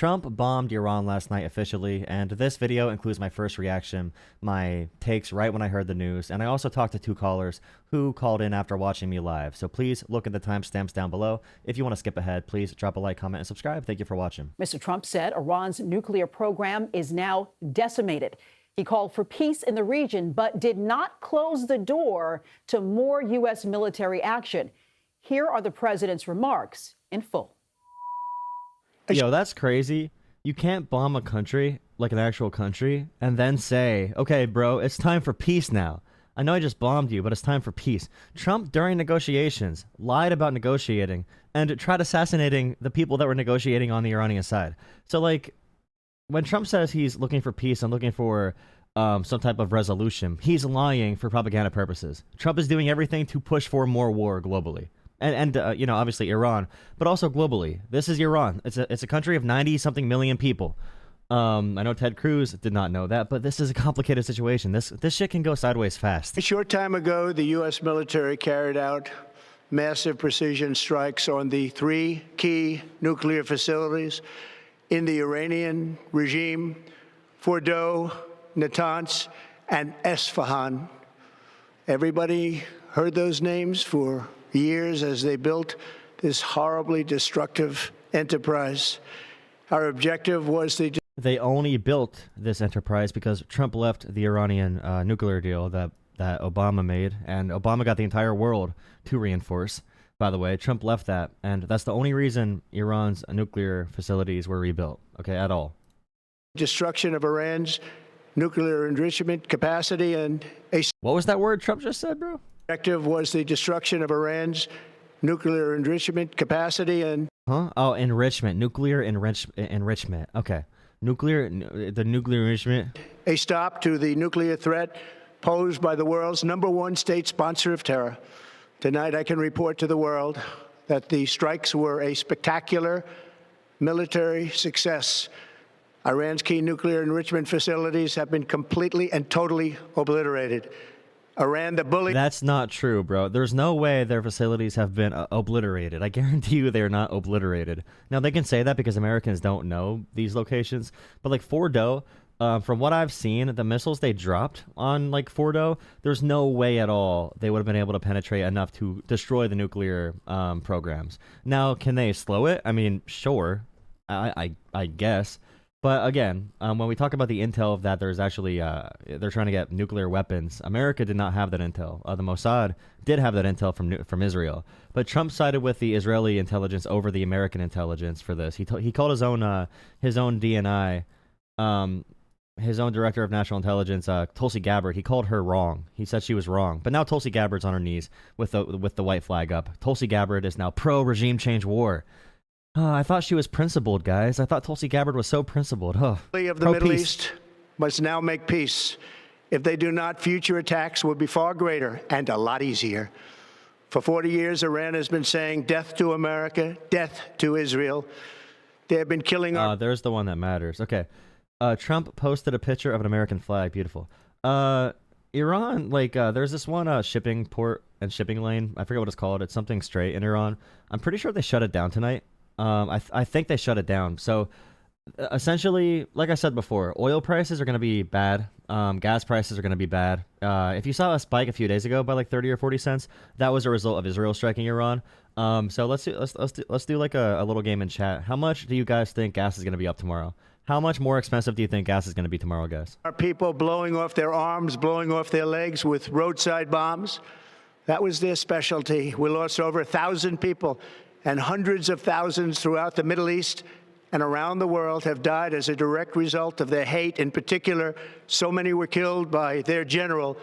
Trump bombed Iran last night officially, and this video includes my first reaction, my takes right when I heard the news, and I also talked to two callers who called in after watching me live. So please look at the timestamps down below. If you want to skip ahead, please drop a like, comment, and subscribe. Thank you for watching. Mr. Trump said Iran's nuclear program is now decimated. He called for peace in the region, but did not close the door to more U.S. military action. Here are the president's remarks in full. Yo, that's crazy. You can't bomb a country, like an actual country, and then say, okay, bro, it's time for peace now. I know I just bombed you, but it's time for peace. Trump, during negotiations, lied about negotiating and tried assassinating the people that were negotiating on the Iranian side. So, like, when Trump says he's looking for peace and looking for some type of resolution, he's lying for propaganda purposes. Trump is doing everything to push for more war globally. And you know, obviously Iran, but also globally. This is Iran. It's a country of 90-something million people. I know Ted Cruz did not know that, but this is a complicated situation. This shit can go sideways fast. A short time ago, the U.S. military carried out massive precision strikes on the three key nuclear facilities in the Iranian regime: Fordow, Natanz, and Esfahan. Everybody heard those names for years as they built this horribly destructive enterprise. Our objective was they only built this enterprise because Trump left the Iranian nuclear deal that Obama made, and Obama got the entire world to reinforce. By the way, Trump left that, and that's the only reason Iran's nuclear facilities were rebuilt, okay, at all. Destruction of Iran's nuclear enrichment capacity and a... What was that word Trump just said, bro? Objective was the destruction of Iran's nuclear enrichment capacity and... Huh? Oh, enrichment. Nuclear enrichment. Okay. The nuclear enrichment. A stop to the nuclear threat posed by the world's #1 state sponsor of terror. Tonight, I can report to the world that the strikes were a spectacular military success. Iran's key nuclear enrichment facilities have been completely and totally obliterated. Iran, the bully... That's not true, bro. There's no way their facilities have been obliterated. I guarantee you they're not obliterated. Now, they can say that because Americans don't know these locations, but like Fordow, from what I've seen, the missiles they dropped on like Fordow, there's no way at all they would have been able to penetrate enough to destroy the nuclear programs. Now, can they slow it? I mean, sure, I guess. But again, when we talk about the intel of that there's actually, they're trying to get nuclear weapons, America did not have that intel. The Mossad did have that intel from Israel. But Trump sided with the Israeli intelligence over the American intelligence for this. He called his own DNI, his own director of national intelligence, Tulsi Gabbard. He called her wrong. He said she was wrong. But now Tulsi Gabbard's on her knees with the white flag up. Tulsi Gabbard is now pro-regime change war. I thought she was principled, guys. I thought Tulsi Gabbard was so principled. Of the Middle East must now make peace. If they do not, future attacks will be far greater and a lot easier. For 40 years, Iran has been saying death to America, death to Israel. They have been killing our... There's the one that matters. Okay. Trump posted a picture of an American flag. Beautiful. Iran, like, there's this one shipping port and shipping lane. I forget what it's called. It's something straight in Iran. I'm pretty sure they shut it down tonight. I think they shut it down. So essentially, like I said before, oil prices are going to be bad. Gas prices are going to be bad. If you saw a spike a few days ago by like 30 or 40 cents, that was a result of Israel striking Iran. So let's do like a little game in chat. How much do you guys think gas is going to be up tomorrow? How much more expensive do you think gas is going to be tomorrow, guys? Our people blowing off their arms, blowing off their legs with roadside bombs. That was their specialty. We lost over 1,000 people. And hundreds of thousands throughout the Middle East and around the world have died as a direct result of their hate. In particular, so many were killed by their general,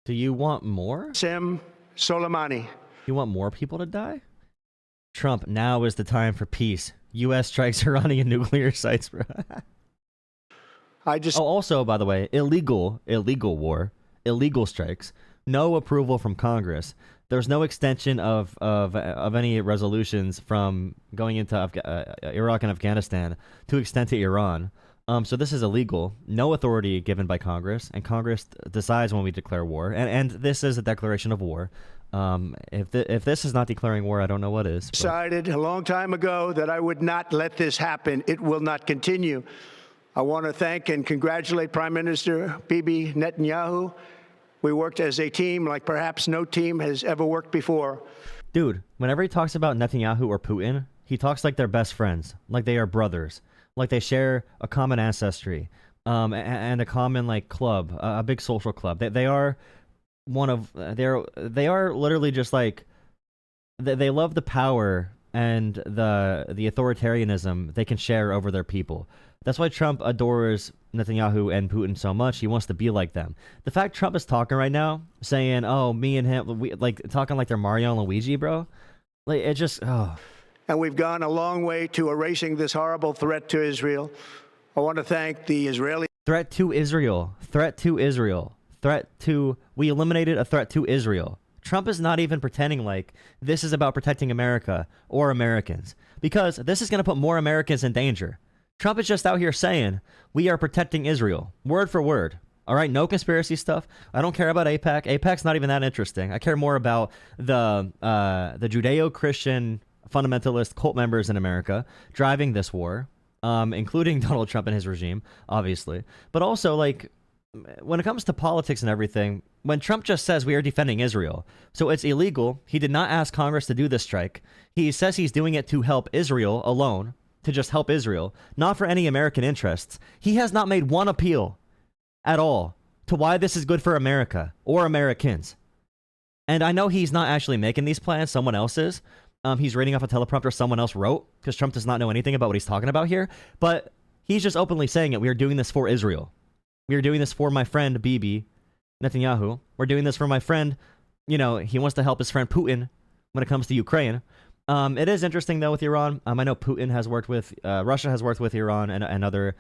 Do you want more? Qasem Soleimani. You want more people to die? Trump, now is the time for peace. U.S. strikes Iranian nuclear sites, bro. Also, by the way, illegal war, illegal strikes, no approval from Congress. There's no extension of any resolutions from going into Iraq and Afghanistan to extend to Iran. So this is illegal. No authority given by Congress, and Congress decides when we declare war. And this is a declaration of war. If this is not declaring war, I don't know what is. But Decided a long time ago that I would not let this happen. It will not continue. I want to thank and congratulate Prime Minister Bibi Netanyahu. We worked as a team like perhaps no team has ever worked before. dude, whenever he talks about Netanyahu or Putin, he talks like they're best friends, like they are brothers, like they share a common ancestry, and a common like club, a big social club. They are one of they are literally just like they love the power and the authoritarianism they can share over their people. That's why Trump adores Netanyahu and Putin so much. He wants to be like them. The fact Trump is talking right now, saying, "Oh, me and him," like talking like they're Mario and Luigi, bro. Like it just, oh. And we've gone a long way to erasing this horrible threat to Israel. I want to thank the Israeli Threat to Israel. Threat to Israel. Threat to. We eliminated a threat to Israel. Trump is not even pretending like this is about protecting America or Americans, because this is going to put more Americans in danger. Trump is just out here saying, we are protecting Israel, word for word. All right, no conspiracy stuff. I don't care about AIPAC. AIPAC's not even that interesting. I care more about the Judeo-Christian fundamentalist cult members in America driving this war, including Donald Trump and his regime, obviously. But also, like, when it comes to politics and everything, when Trump just says we are defending Israel, so it's illegal. He did not ask Congress to do this strike. He says he's doing it to help Israel alone, to just help Israel, not for any American interests. He has not made one appeal at all to why this is good for America or Americans. And I know he's not actually making these plans. Someone else is. He's reading off a teleprompter someone else wrote, because Trump does not know anything about what he's talking about here. But he's just openly saying it. We are doing this for Israel. We are doing this for my friend Bibi Netanyahu. We're doing this for my friend, he wants to help his friend Putin when it comes to Ukraine. It is interesting, though, with Iran. I know Putin has worked with, Russia has worked with Iran and other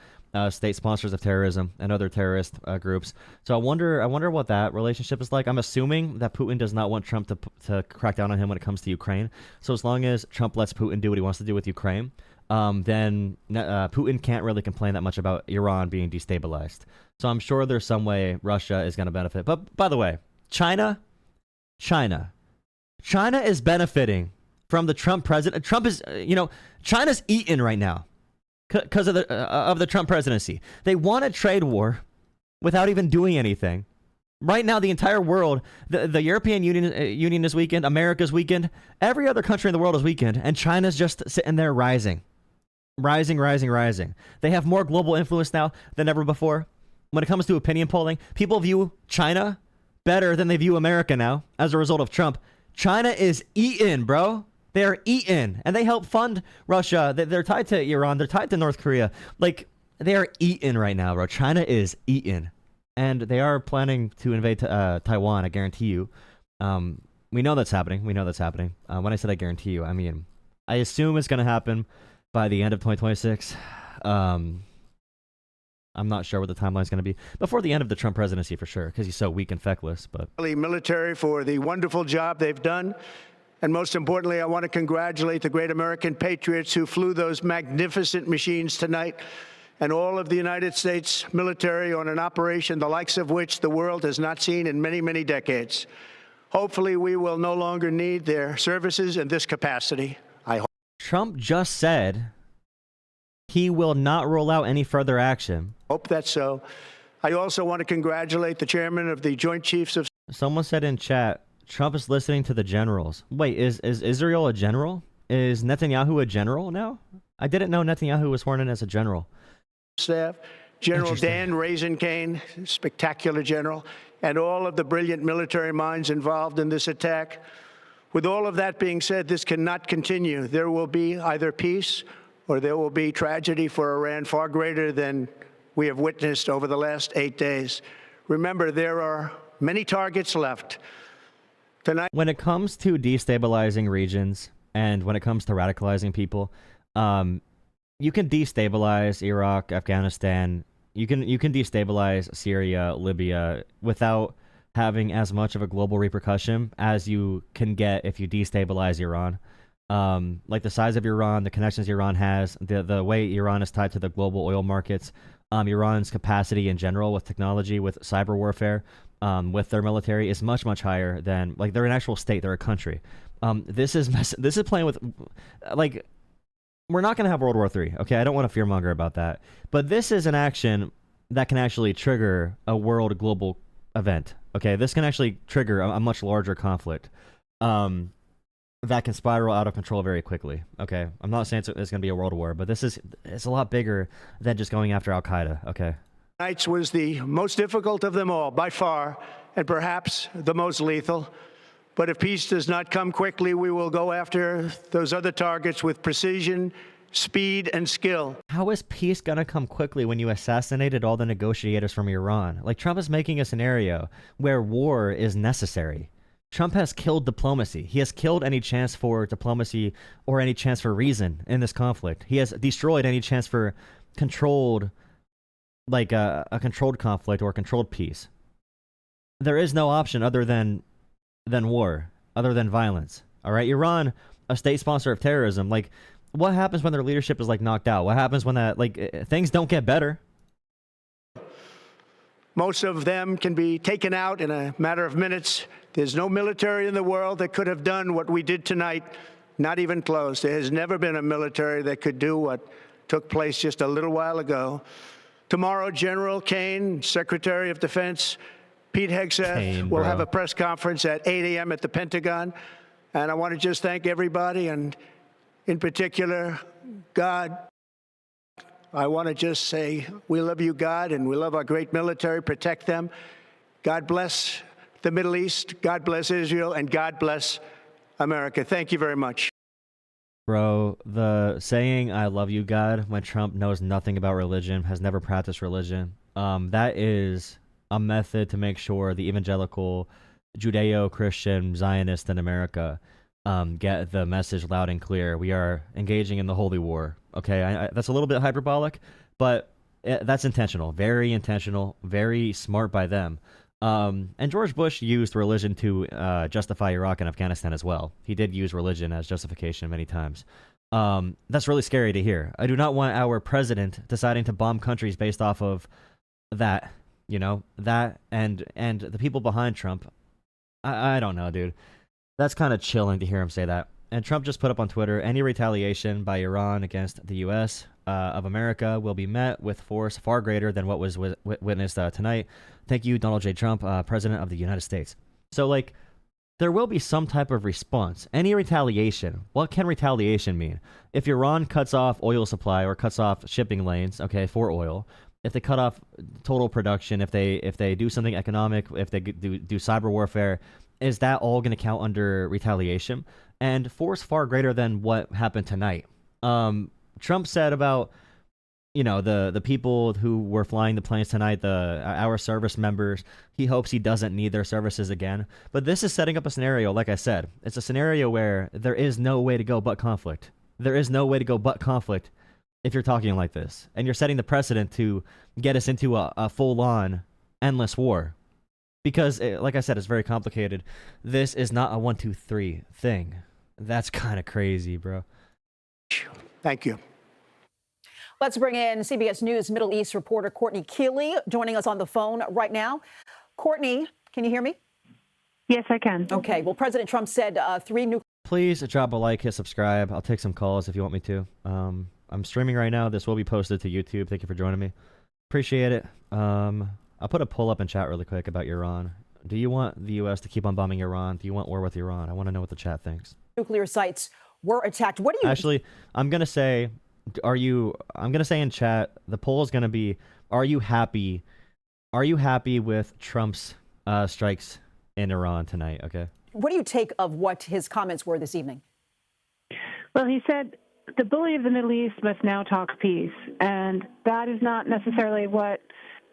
state sponsors of terrorism and other terrorist groups. So I wonder what that relationship is like. I'm assuming that Putin does not want Trump to crack down on him when it comes to Ukraine. So as long as Trump lets Putin do what he wants to do with Ukraine, then Putin can't really complain that much about Iran being destabilized. So I'm sure there's some way Russia is going to benefit. But by the way, China is benefiting from the Trump president. Trump is, China's eating right now because of the Trump presidency. They won a trade war without even doing anything. Right now, the entire world, the European Union is weakened, America's weakened, every other country in the world is weakened, and China's just sitting there rising. They have more global influence now than ever before. When it comes to opinion polling, people view China better than they view America now as a result of Trump. China is eating, bro. They're eating, and they help fund Russia. They're tied to Iran. They're tied to North Korea. Like, they are eating right now, bro. China is eating, and they are planning to invade Taiwan. I guarantee you. We know that's happening. When I said I guarantee you, I mean, I assume it's going to happen by the end of 2026. I'm not sure what the timeline is going to be. Before the end of the Trump presidency, for sure, because he's so weak and feckless. But military for the wonderful job they've done. And most importantly, I want to congratulate the great American patriots who flew those magnificent machines tonight, and all of the United States military on an operation the likes of which the world has not seen in many, many decades. Hopefully, we will no longer need their services in this capacity. I hope. Trump just said he will not roll out any further action. Hope that's so. I also want to congratulate the chairman of the Joint Chiefs of... Someone said in chat, Trump is listening to the generals. Wait, is Israel a general? Is Netanyahu a general now? I didn't know Netanyahu was sworn in as a general. Staff, General Dan Raisin-Kane, spectacular general, and all of the brilliant military minds involved in this attack. With all of that being said, this cannot continue. There will be either peace or there will be tragedy for Iran far greater than we have witnessed over the last 8 days. Remember, there are many targets left. Tonight, when it comes to destabilizing regions and when it comes to radicalizing people, you can destabilize Iraq, Afghanistan. You can destabilize Syria, Libya without having as much of a global repercussion as you can get if you destabilize Iran. Like the size of Iran, the connections Iran has, the way Iran is tied to the global oil markets, Iran's capacity in general with technology, with cyber warfare. with their military is much, much higher than, like, they're an actual state, they're a country. This is playing with, like, we're not going to have World War III, okay? I don't want to fearmonger about that. But this is an action that can actually trigger a world global event, okay? This can actually trigger a much larger conflict that can spiral out of control very quickly, okay? I'm not saying it's going to be a world war, but it's a lot bigger than just going after Al-Qaeda, okay? Tonight's was the most difficult of them all, by far, and perhaps the most lethal. But if peace does not come quickly, we will go after those other targets with precision, speed, and skill. How is peace gonna come quickly when you assassinated all the negotiators from Iran? Like, Trump is making a scenario where war is necessary. Trump has killed diplomacy. He has killed any chance for diplomacy or any chance for reason in this conflict. He has destroyed any chance for controlled, like a controlled conflict or a controlled peace. There is no option other than war, other than violence. All right, Iran, a state sponsor of terrorism. Like, what happens when their leadership is, like, knocked out? What happens when that, like, things don't get better? Most of them can be taken out in a matter of minutes. There's no military in the world that could have done what we did tonight, not even close. There has never been a military that could do what took place just a little while ago. Tomorrow, General Kane, Secretary of Defense, Pete Hegseth will have a press conference at 8 a.m. at the Pentagon. And I want to just thank everybody, and in particular, God. I want to just say we love you, God, and we love our great military. Protect them. God bless the Middle East. God bless Israel. And God bless America. Thank you very much. Bro, the saying, I love you, God, when Trump knows nothing about religion, has never practiced religion, that is a method to make sure the evangelical, Judeo-Christian Zionists in America get the message loud and clear. We are engaging in the holy war. Okay, that's a little bit hyperbolic, but that's intentional, very smart by them. And George Bush used religion to justify Iraq and Afghanistan as well. He did use religion as justification many times. That's really scary to hear. I do not want our president deciding to bomb countries based off of that. You know, that and the people behind Trump. I don't know, dude. That's kind of chilling to hear him say that. And Trump just put up on Twitter, any retaliation by Iran against the U.S. Of America will be met with force far greater than what was witnessed tonight. Thank you, Donald J. Trump, President of the United States. So, like, there will be some type of response. Any retaliation. What can retaliation mean? If Iran cuts off oil supply or cuts off shipping lanes, okay, for oil, if they cut off total production, if they do something economic, if they do cyber warfare, is that all going to count under retaliation? And force far greater than what happened tonight. Trump said about, you know, the people who were flying the planes tonight, our service members, he hopes he doesn't need their services again. But this is setting up a scenario, like I said. It's a scenario where there is no way to go but conflict. There is no way to go but conflict if you're talking like this. And you're setting the precedent to get us into a full-on, endless war. Because, like I said, it's very complicated. This is not a 1, 2, 3 thing. That's kind of crazy, bro. Thank you. Let's bring in CBS News Middle East reporter Courtney Keeley joining us on the phone right now. Courtney, can you hear me? Yes, I can. Okay. Well, President Trump said 3 nuclear. Please drop a like, hit subscribe. I'll take some calls if you want me to. I'm streaming right now. This will be posted to YouTube. Thank you for joining me. Appreciate it. I'll put a poll up in chat really quick about Iran. Do you want the U.S. to keep on bombing Iran? Do you want war with Iran? I want to know what the chat thinks. Nuclear sites were attacked. What do you actually? I'm gonna say, I'm gonna say in chat. The poll is gonna be: Are you happy? Are you happy with Trump's strikes in Iran tonight? Okay. What do you take of what his comments were this evening? Well, he said the bully of the Middle East must now talk peace, and that is not necessarily what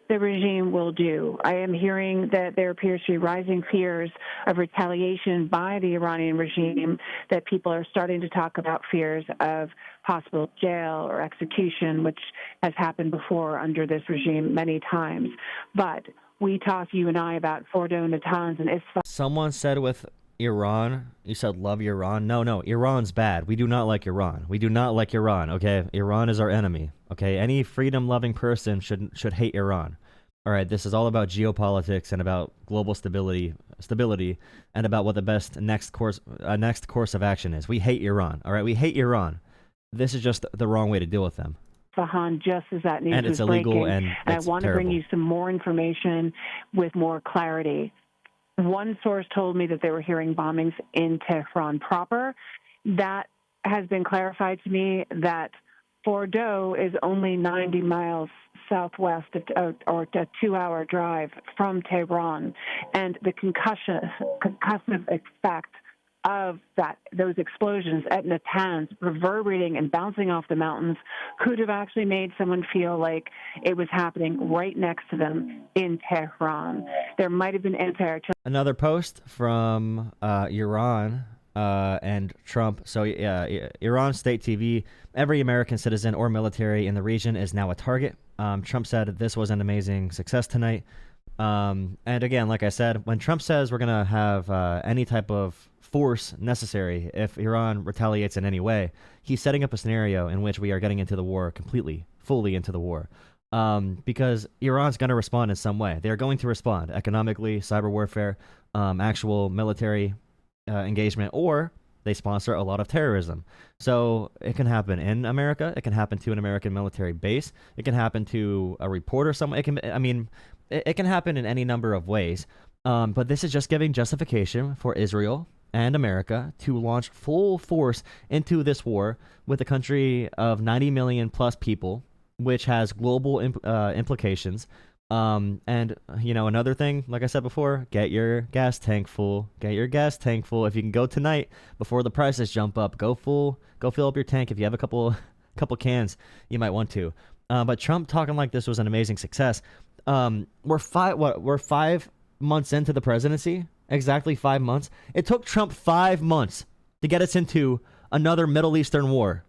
the regime will do. I am hearing that there appears to be rising fears of retaliation by the Iranian regime, that people are starting to talk about fears of possible jail or execution, which has happened before under this regime many times. But we talked, you and I, about Fordo, Natanz, and Isfahan. Someone said with Iran, you said love Iran. No, Iran's bad. We do not like Iran. We do not like Iran, okay? Iran is our enemy, okay? Any freedom-loving person should hate Iran. All right, this is all about geopolitics and about global stability, and about what the best next course of action is. We hate Iran. All right, we hate Iran. This is just the wrong way to deal with them. Fahan, just as that news And was it's illegal, breaking, and I it's want to bring terrible. you some more information with more clarity. One source told me that they were hearing bombings in Tehran proper. That has been clarified to me that Fordow is only 90 miles southwest or a 2-hour drive from Tehran, and the concussive effect of those explosions at Natanz reverberating and bouncing off the mountains could have actually made someone feel like it was happening right next to them in Tehran. There might have been anti-artillery. Another post from Iran and Trump. So Iran state TV, every American citizen or military in the region is now a target. Trump said this was an amazing success tonight. And again, like I said, when Trump says we're going to have any type of force necessary if Iran retaliates in any way, he's setting up a scenario in which we are getting into the war fully into the war. Because Iran's going to respond in some way. They're going to respond economically, cyber warfare, actual military engagement, or they sponsor a lot of terrorism. So it can happen in America. It can happen to an American military base. It can happen to a reporter somewhere. It can happen in any number of ways. But this is just giving justification for Israel and America to launch full force into this war with a country of 90 million plus people, which has global implications. And another thing, like I said before, get your gas tank full. Get your gas tank full. If you can go tonight before the prices jump up, go fill up your tank. If you have a couple cans, you might want to. But Trump talking like this was an amazing success. We're 5 months into the presidency. Exactly 5 months. It took Trump 5 months to get us into another Middle Eastern war.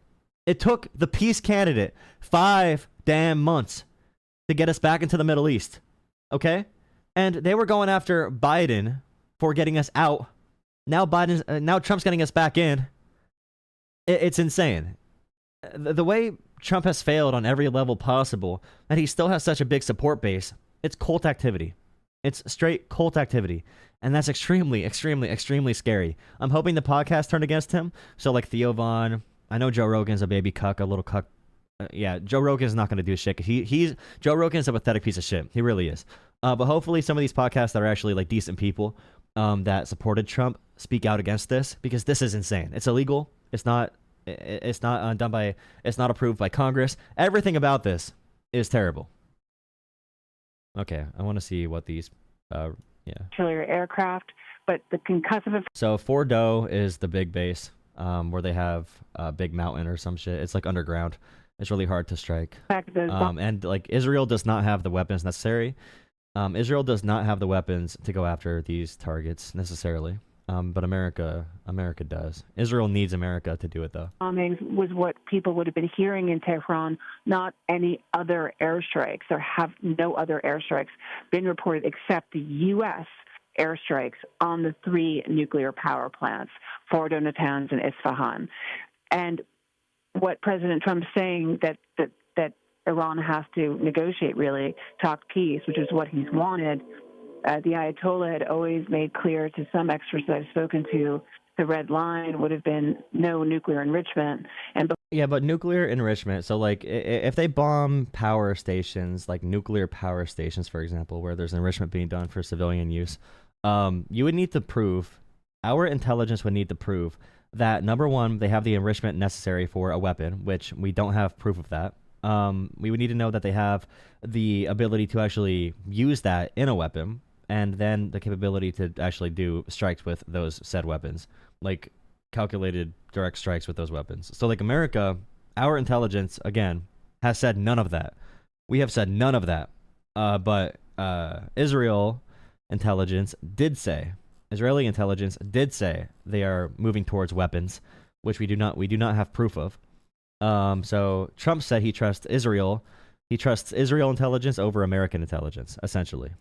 It took the peace candidate 5 damn months to get us back into the Middle East. Okay? And they were going after Biden for getting us out. Now Trump's getting us back in. It's insane. The way Trump has failed on every level possible, and he still has such a big support base, it's cult activity. It's straight cult activity. And that's extremely, extremely, extremely scary. I'm hoping the podcast turned against him. So like Theo Vaughn, I know Joe Rogan's a baby cuck, a little cuck. Joe Rogan's not going to do shit. Joe Rogan's a pathetic piece of shit. He really is. But hopefully some of these podcasts that are actually like decent people that supported Trump speak out against this, because this is insane. It's illegal. It's not approved by Congress. Everything about this is terrible. Okay, I want to see what these artillery aircraft, but the concussive. So Fordow is the big base where they have a big mountain or some shit. It's like underground. It's really hard to strike. And like Israel does not have the weapons necessary. Israel does not have the weapons to go after these targets necessarily. But America does. Israel needs America to do it, though. Bombings was what people would have been hearing in Tehran, not any other airstrikes. There have no other airstrikes been reported except the U.S. airstrikes on the 3 nuclear power plants, Fordow, Natanz, and Isfahan. And what President Trump's saying that Iran has to negotiate, really, talk peace, which is what he's wanted. The Ayatollah had always made clear to some experts that I've spoken to, the red line would have been no nuclear enrichment. But nuclear enrichment, so like if they bomb power stations, like nuclear power stations, for example, where there's enrichment being done for civilian use, you would need to prove, our intelligence would need to prove that, number one, they have the enrichment necessary for a weapon, which we don't have proof of that. We would need to know that they have the ability to actually use that in a weapon, and then the capability to actually do strikes with those said weapons, like calculated direct strikes with those weapons. So like America, our intelligence, again, has said none of that. We have said none of that. But Israeli intelligence did say they are moving towards weapons, which we do not have proof of. So Trump said he trusts Israel. He trusts Israel intelligence over American intelligence, essentially.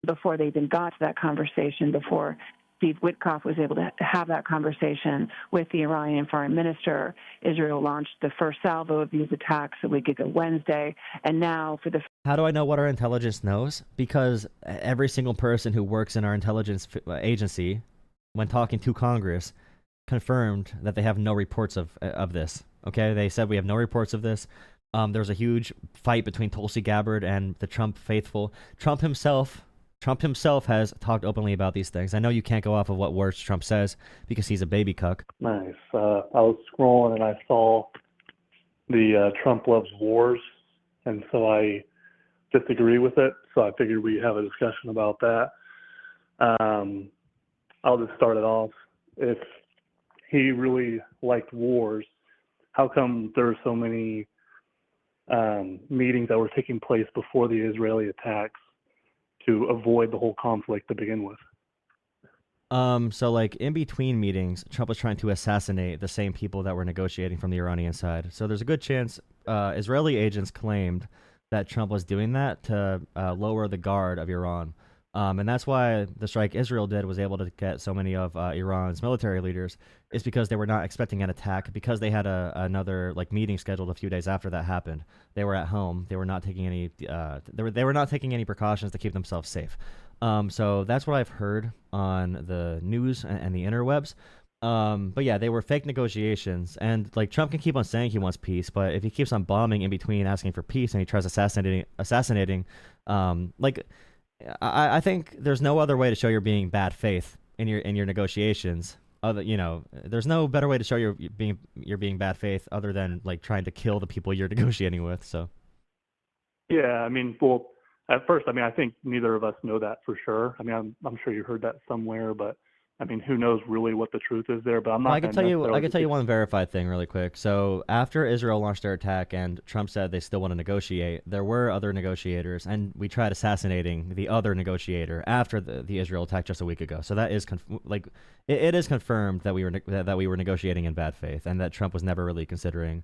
Before they even got to that conversation, before Steve Witkoff was able to have that conversation with the Iranian foreign minister. Israel launched the first salvo of these attacks a week ago Wednesday, and now for the... How do I know what our intelligence knows? Because every single person who works in our intelligence agency, when talking to Congress, confirmed that they have no reports of this. Okay, they said we have no reports of this. There was a huge fight between Tulsi Gabbard and the Trump faithful. Trump himself has talked openly about these things. I know you can't go off of what words Trump says because he's a baby cuck. Nice. I was scrolling and I saw the Trump loves wars, and so I disagree with it. So I figured we'd have a discussion about that. I'll just start it off. If he really liked wars, how come there are so many meetings that were taking place before the Israeli attacks to avoid the whole conflict to begin with? So like in between meetings, Trump was trying to assassinate the same people that were negotiating from the Iranian side. So there's a good chance Israeli agents claimed that Trump was doing that to lower the guard of Iran. And that's why the strike Israel did was able to get so many of Iran's military leaders, is because they were not expecting an attack, because they had another like meeting scheduled a few days after that happened. They were at home. They were not taking any they were not taking any precautions to keep themselves safe. So that's what I've heard on the news and the interwebs. But yeah, they were fake negotiations, and like Trump can keep on saying he wants peace, but if he keeps on bombing in between asking for peace and he tries assassinating, like I think there's no other way to show you're being bad faith in your negotiations. There's no better way to show you're being bad faith other than like trying to kill the people you're negotiating with. So yeah, I mean, well, at first, I mean, I think neither of us know that for sure. I mean, I'm sure you heard that somewhere, but I mean, who knows really what the truth is there? But I'm not. Well, I can tell you one verified thing really quick. So after Israel launched their attack and Trump said they still want to negotiate, there were other negotiators, and we tried assassinating the other negotiator after the Israel attack just a week ago. So that is it is confirmed that we were negotiating in bad faith, and that Trump was never really considering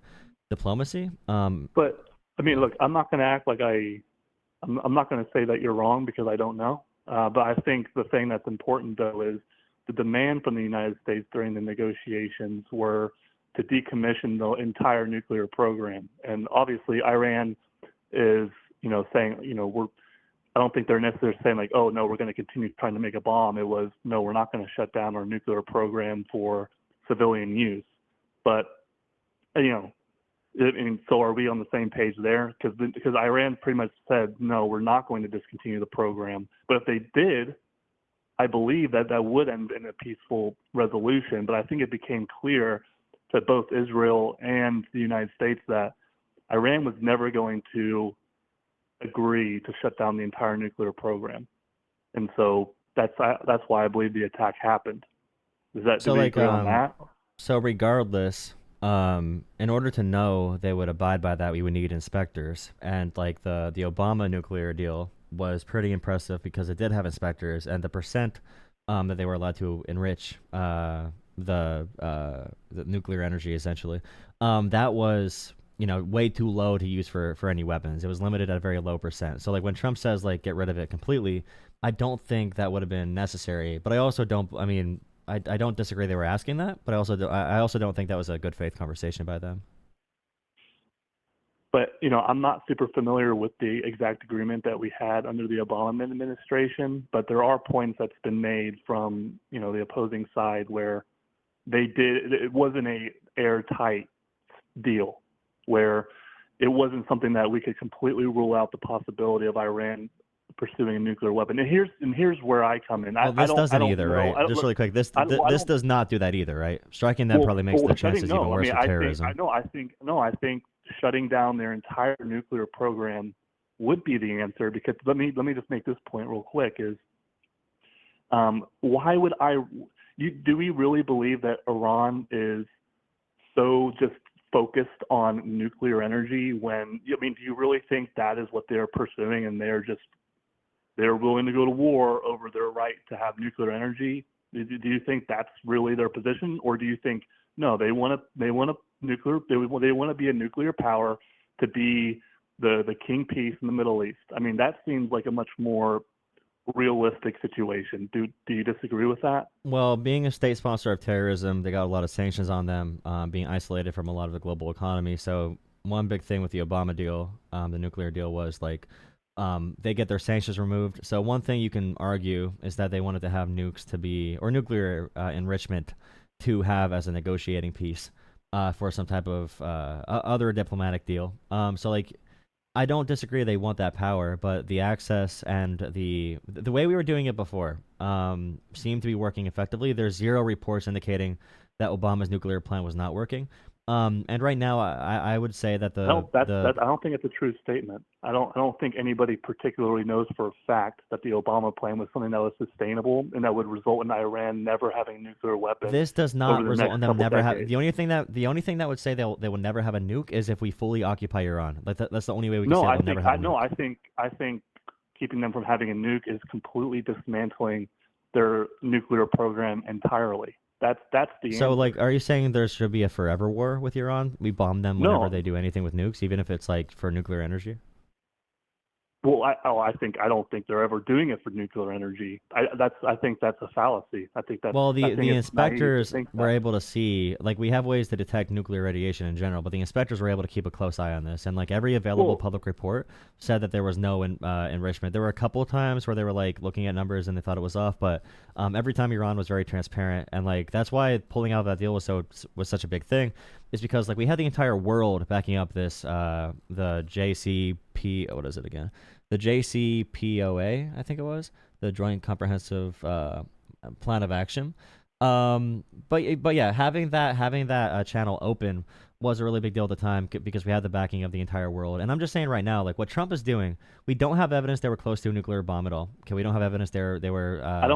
diplomacy. But I mean, look, I'm not going to act like I'm not going to say that you're wrong because I don't know. But I think the thing that's important though is the demand from the United States during the negotiations were to decommission the entire nuclear program. And obviously Iran is, saying, I don't think they're necessarily saying like, oh no, we're going to continue trying to make a bomb. It was, no, we're not going to shut down our nuclear program for civilian use. But, so are we on the same page there? Because Iran pretty much said, no, we're not going to discontinue the program. But if they did, I believe that would end in a peaceful resolution, but I think it became clear to both Israel and the United States that Iran was never going to agree to shut down the entire nuclear program, and so that's why I believe the attack happened. Do we agree on that? So regardless, in order to know they would abide by that, we would need inspectors, and like the Obama nuclear deal was pretty impressive because it did have inspectors, and the percent that they were allowed to enrich the nuclear energy essentially, that was way too low to use for any weapons. It was limited at a very low percent. So like when Trump says like get rid of it completely, I don't think that would have been necessary. But I also don't. I mean, I don't disagree they were asking that, but I also don't think that was a good faith conversation by them. But, I'm not super familiar with the exact agreement that we had under the Obama administration, but there are points that's been made from, the opposing side where it wasn't a airtight deal, where it wasn't something that we could completely rule out the possibility of Iran pursuing a nuclear weapon. And here's where I come in. Well, this doesn't either, right? Just really quick, this does not do that either, right? Striking them probably makes the chances even worse of terrorism. I think shutting down their entire nuclear program would be the answer, because let me just make this point real quick is why would do we really believe that Iran is so just focused on nuclear energy when, do you really think that is what they're pursuing, and they're willing to go to war over their right to have nuclear energy? Do you think that's really their position, or do you think no, they want to be a nuclear power to be the king piece in the Middle East? I mean, that seems like a much more realistic situation. Do you disagree with that? Well, being a state sponsor of terrorism, they got a lot of sanctions on them, being isolated from a lot of the global economy. So one big thing with the Obama deal, the nuclear deal, was like they get their sanctions removed. So one thing you can argue is that they wanted to have nukes to be, or nuclear enrichment to have as a negotiating piece for some type of other diplomatic deal. So like, I don't disagree they want that power, but the access and the way we were doing it before seemed to be working effectively. There's zero reports indicating that Obama's nuclear plan was not working. And right now, I would say that I don't think it's a true statement. I don't think anybody particularly knows for a fact that the Obama plan was something that was sustainable and that would result in Iran never having nuclear weapons. This does not result in them never having. decades. The only thing that would say they will never have a nuke is if we fully occupy Iran. Like that's the only way we can say they'll never have a nuke. I think keeping them from having a nuke is completely dismantling their nuclear program entirely. That's the answer. So, like, are you saying there should be a forever war with Iran? We bomb them whenever they do anything with nukes, even if it's like for nuclear energy? Well, I don't think they're ever doing it for nuclear energy. I think that's a fallacy. I think the inspectors were able to see, like, we have ways to detect nuclear radiation in general, but the inspectors were able to keep a close eye on this, and like every available public report said that there was no enrichment. There were a couple of times where they were like looking at numbers and they thought it was off, but every time Iran was very transparent, and like that's why pulling out of that deal was such a big thing, is because like we had the entire world backing up this the JCP, what is it again? The JCPOA, I think it was, the Joint Comprehensive Plan of Action. But yeah, having that channel open was a really big deal at the time because we had the backing of the entire world. And I'm just saying right now, like what Trump is doing, we don't have evidence they were close to a nuclear bomb at all. Okay, we don't have evidence they were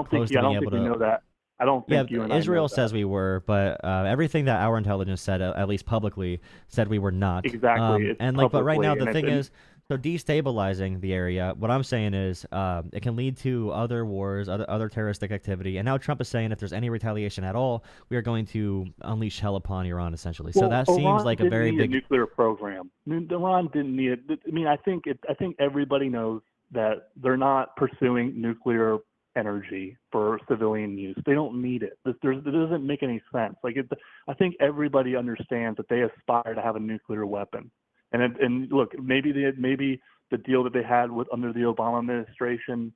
close to being able to. We know that. I don't think you and Israel says we were, but everything that our intelligence said, at least publicly, said we were not. Exactly. And like, but right now the thing is, so destabilizing the area, what I'm saying is it can lead to other wars, other terroristic activity. And now Trump is saying if there's any retaliation at all, we are going to unleash hell upon Iran, essentially. So that seems like a very big nuclear program. Iran didn't need it. I mean, I think everybody knows that they're not pursuing nuclear energy for civilian use. They don't need it. It doesn't make any sense. I think everybody understands that they aspire to have a nuclear weapon. And look, maybe the deal that they had under the Obama administration,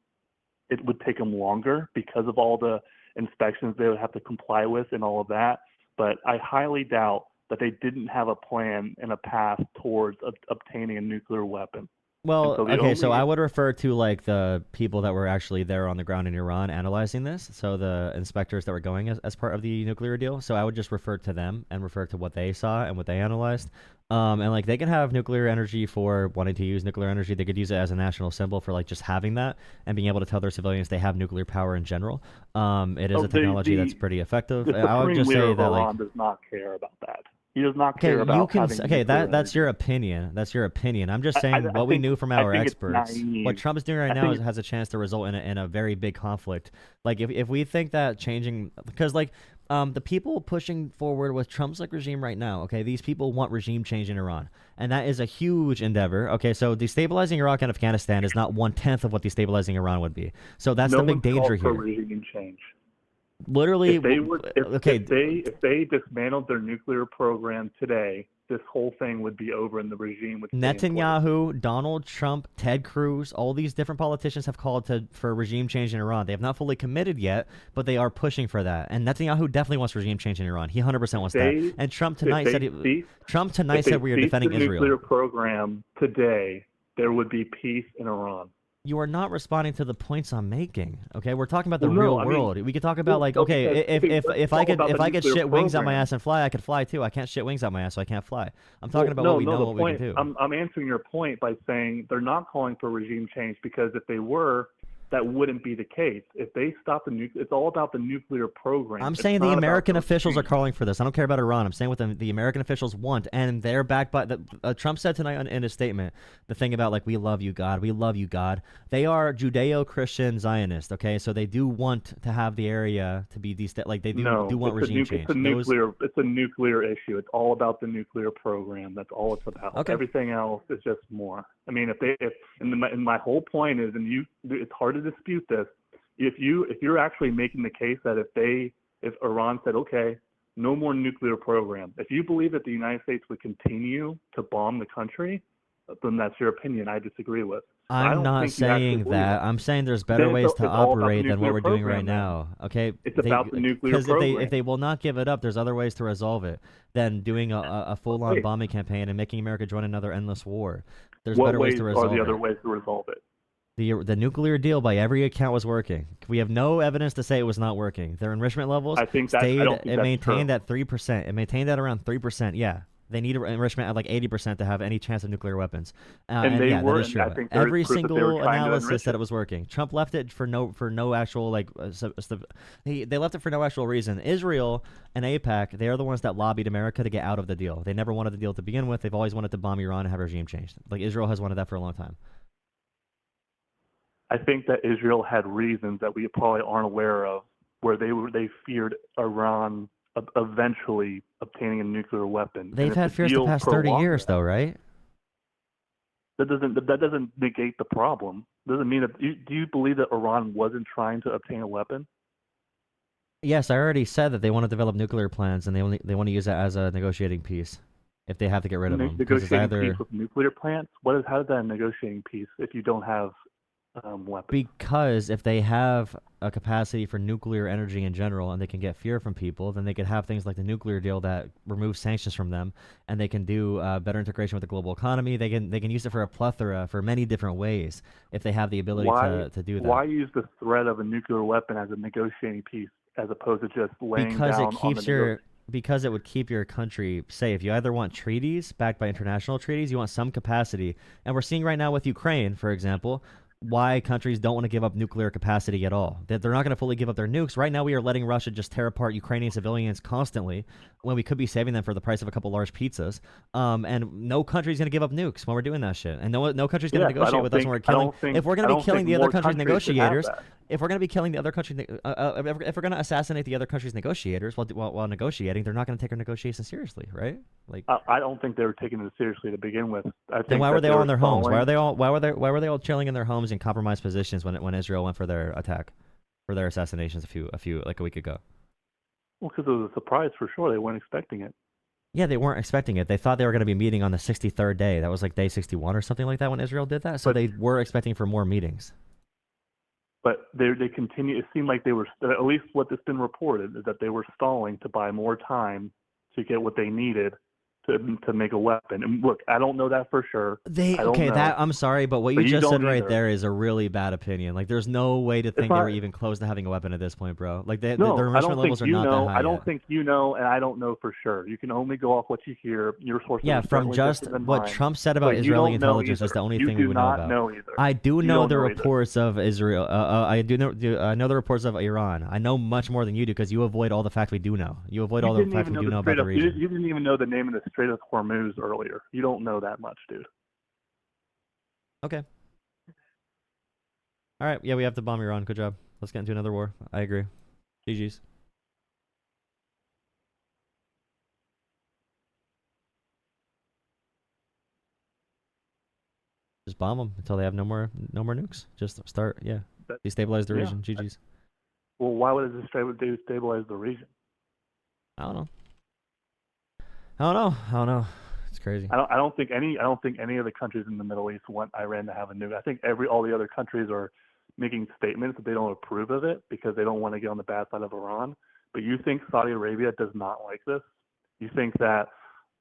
it would take them longer because of all the inspections they would have to comply with and all of that. But I highly doubt that they didn't have a plan and a path towards obtaining a nuclear weapon. Well, so I would refer to like the people that were actually there on the ground in Iran analyzing this. So the inspectors that were going as part of the nuclear deal. So I would just refer to them and refer to what they saw and what they analyzed. And like they can have nuclear energy for wanting to use nuclear energy. They could use it as a national symbol for like just having that and being able to tell their civilians they have nuclear power in general. It is a technology that's pretty effective. I would just say that Iran does not care about that. He does not care about that's your opinion. That's your opinion. I'm just saying what we knew from our experts. What Trump is doing right now has a chance to result in a very big conflict. Like if we think that changing, because like the people pushing forward with Trump's like regime right now, okay, these people want regime change in Iran, and that is a huge endeavor. Okay, so destabilizing Iraq and Afghanistan is not 1/10 of what destabilizing Iran would be. So that's the big danger here. Regime change. Literally, if they dismantled their nuclear program today, this whole thing would be over and the regime would stay Netanyahu, Donald Trump, Ted Cruz, all these different politicians have called for regime change in Iran. They have not fully committed yet, but they are pushing for that. And Netanyahu definitely wants regime change in Iran. He 100% wants that. And Trump tonight said we are defending Israel. Nuclear program today, there would be peace in Iran. You are not responding to the points I'm making. Okay, we're talking about the real world. We could talk about if I could shit wings out my ass and fly, I could fly too. I can't shit wings out my ass, so I can't fly. I'm talking about what we know, what we can do. I'm answering your point by saying they're not calling for regime change because if they were, that wouldn't be the case. If they stop it's all about the nuclear program. I'm saying the American officials are calling for this. I don't care about Iran. I'm saying what the American officials want, and they're backed by Trump said tonight in his statement the thing about like we love you, God, we love you, God. They are Judeo-Christian Zionists. Okay, so they do want to have the area to be they do want regime change. It's a nuclear issue. It's all about the nuclear program. That's all it's about. Okay. Everything else is just more. I mean, and my whole point is, it's hard to dispute this, if you're actually making the case that if Iran said, okay, no more nuclear program, if you believe that the United States would continue to bomb the country, then that's your opinion. I disagree with. I'm not saying that. I'm saying there's better ways to operate than what we're doing right now. Okay, it's about the nuclear program. Because if they will not give it up, there's other ways to resolve it than doing a full-on bombing campaign and making America join another endless war. There's better ways to resolve it. What ways are the other ways to resolve it? The nuclear deal, by every account, was working. We have no evidence to say it was not working. Their enrichment levels maintained at 3%. It maintained at around 3%. Yeah. They need enrichment at like 80% to have any chance of nuclear weapons. And they were. That is true. Every single analysis said it was working. Trump left it for no actual they left it for no actual reason. Israel and AIPAC, they are the ones that lobbied America to get out of the deal. They never wanted the deal to begin with. They've always wanted to bomb Iran and have regime changed. Like Israel has wanted that for a long time. I think that Israel had reasons that we probably aren't aware of, where they feared Iran eventually obtaining a nuclear weapon. They've had fears the past 30 years, though, right? That doesn't negate the problem. Doesn't mean that. Do you believe that Iran wasn't trying to obtain a weapon? Yes, I already said that they want to develop nuclear plans, and they want to use that as a negotiating piece if they have to get rid of them. Negotiating peace with nuclear plants? How is that a negotiating peace if you don't have weapons? Because if they have a capacity for nuclear energy in general and they can get fear from people, then they could have things like the nuclear deal that removes sanctions from them, and they can do better integration with the global economy. They can use it for a plethora, for many different ways, if they have the ability to do that. Why use the threat of a nuclear weapon as a negotiating piece as opposed to just laying down because it would keep your country safe. You either want treaties backed by international treaties, you want some capacity. And we're seeing right now with Ukraine, for example, why countries don't want to give up nuclear capacity at all. They're not going to fully give up their nukes. Right now, we are letting Russia just tear apart Ukrainian civilians constantly when we could be saving them for the price of a couple large pizzas. And no country's going to give up nukes when we're doing that shit. And no country's going to negotiate with us when we're killing. If we're going to be killing the other country's negotiators, if we're going to be killing the other country, if we're going to assassinate the other country's negotiators while negotiating, they're not going to take our negotiations seriously, right? Like, I don't think they were taking it seriously to begin with. Then why were they all in their homes? Why were they all chilling in their homes in compromised positions when Israel went for their attack, for their assassinations a week ago? Well, because it was a surprise for sure. They weren't expecting it. Yeah, they weren't expecting it. They thought they were going to be meeting on the 63rd day. That was like day 61 or something like that when Israel did that. So they were expecting for more meetings. But they continue. It seemed like they were, at least what has been reported, is that they were stalling to buy more time to get what they needed to make a weapon. And look, I don't know that for sure. I'm sorry, but what you just said right there is a really bad opinion. Like, there's no way to think they were even close to having a weapon at this point, bro. Like, their enrichment levels are not that high. I don't think you know, and I don't know for sure. You can only go off what you hear. Your sources. Yeah, from just what Trump said about Israeli intelligence is the only thing we would know about. I do know the reports of Israel. I know the reports of Iran. I know much more than you do because you avoid all the facts we do know. You avoid all the facts we do know about the region. You didn't even know the name of the Strait of Hormuz earlier. You don't know that much, dude. Okay. All right. Yeah, we have to bomb Iran. Good job. Let's get into another war. I agree. GG's. Just bomb them until they have no more nukes. Just start. Yeah. Destabilize the region. GG's. Well, why would it destabilize the region? I don't know. It's crazy. I don't think any of the countries in the Middle East want Iran to have a nuke. I think all the other countries are making statements that they don't approve of it because they don't want to get on the bad side of Iran. But you think Saudi Arabia does not like this? You think that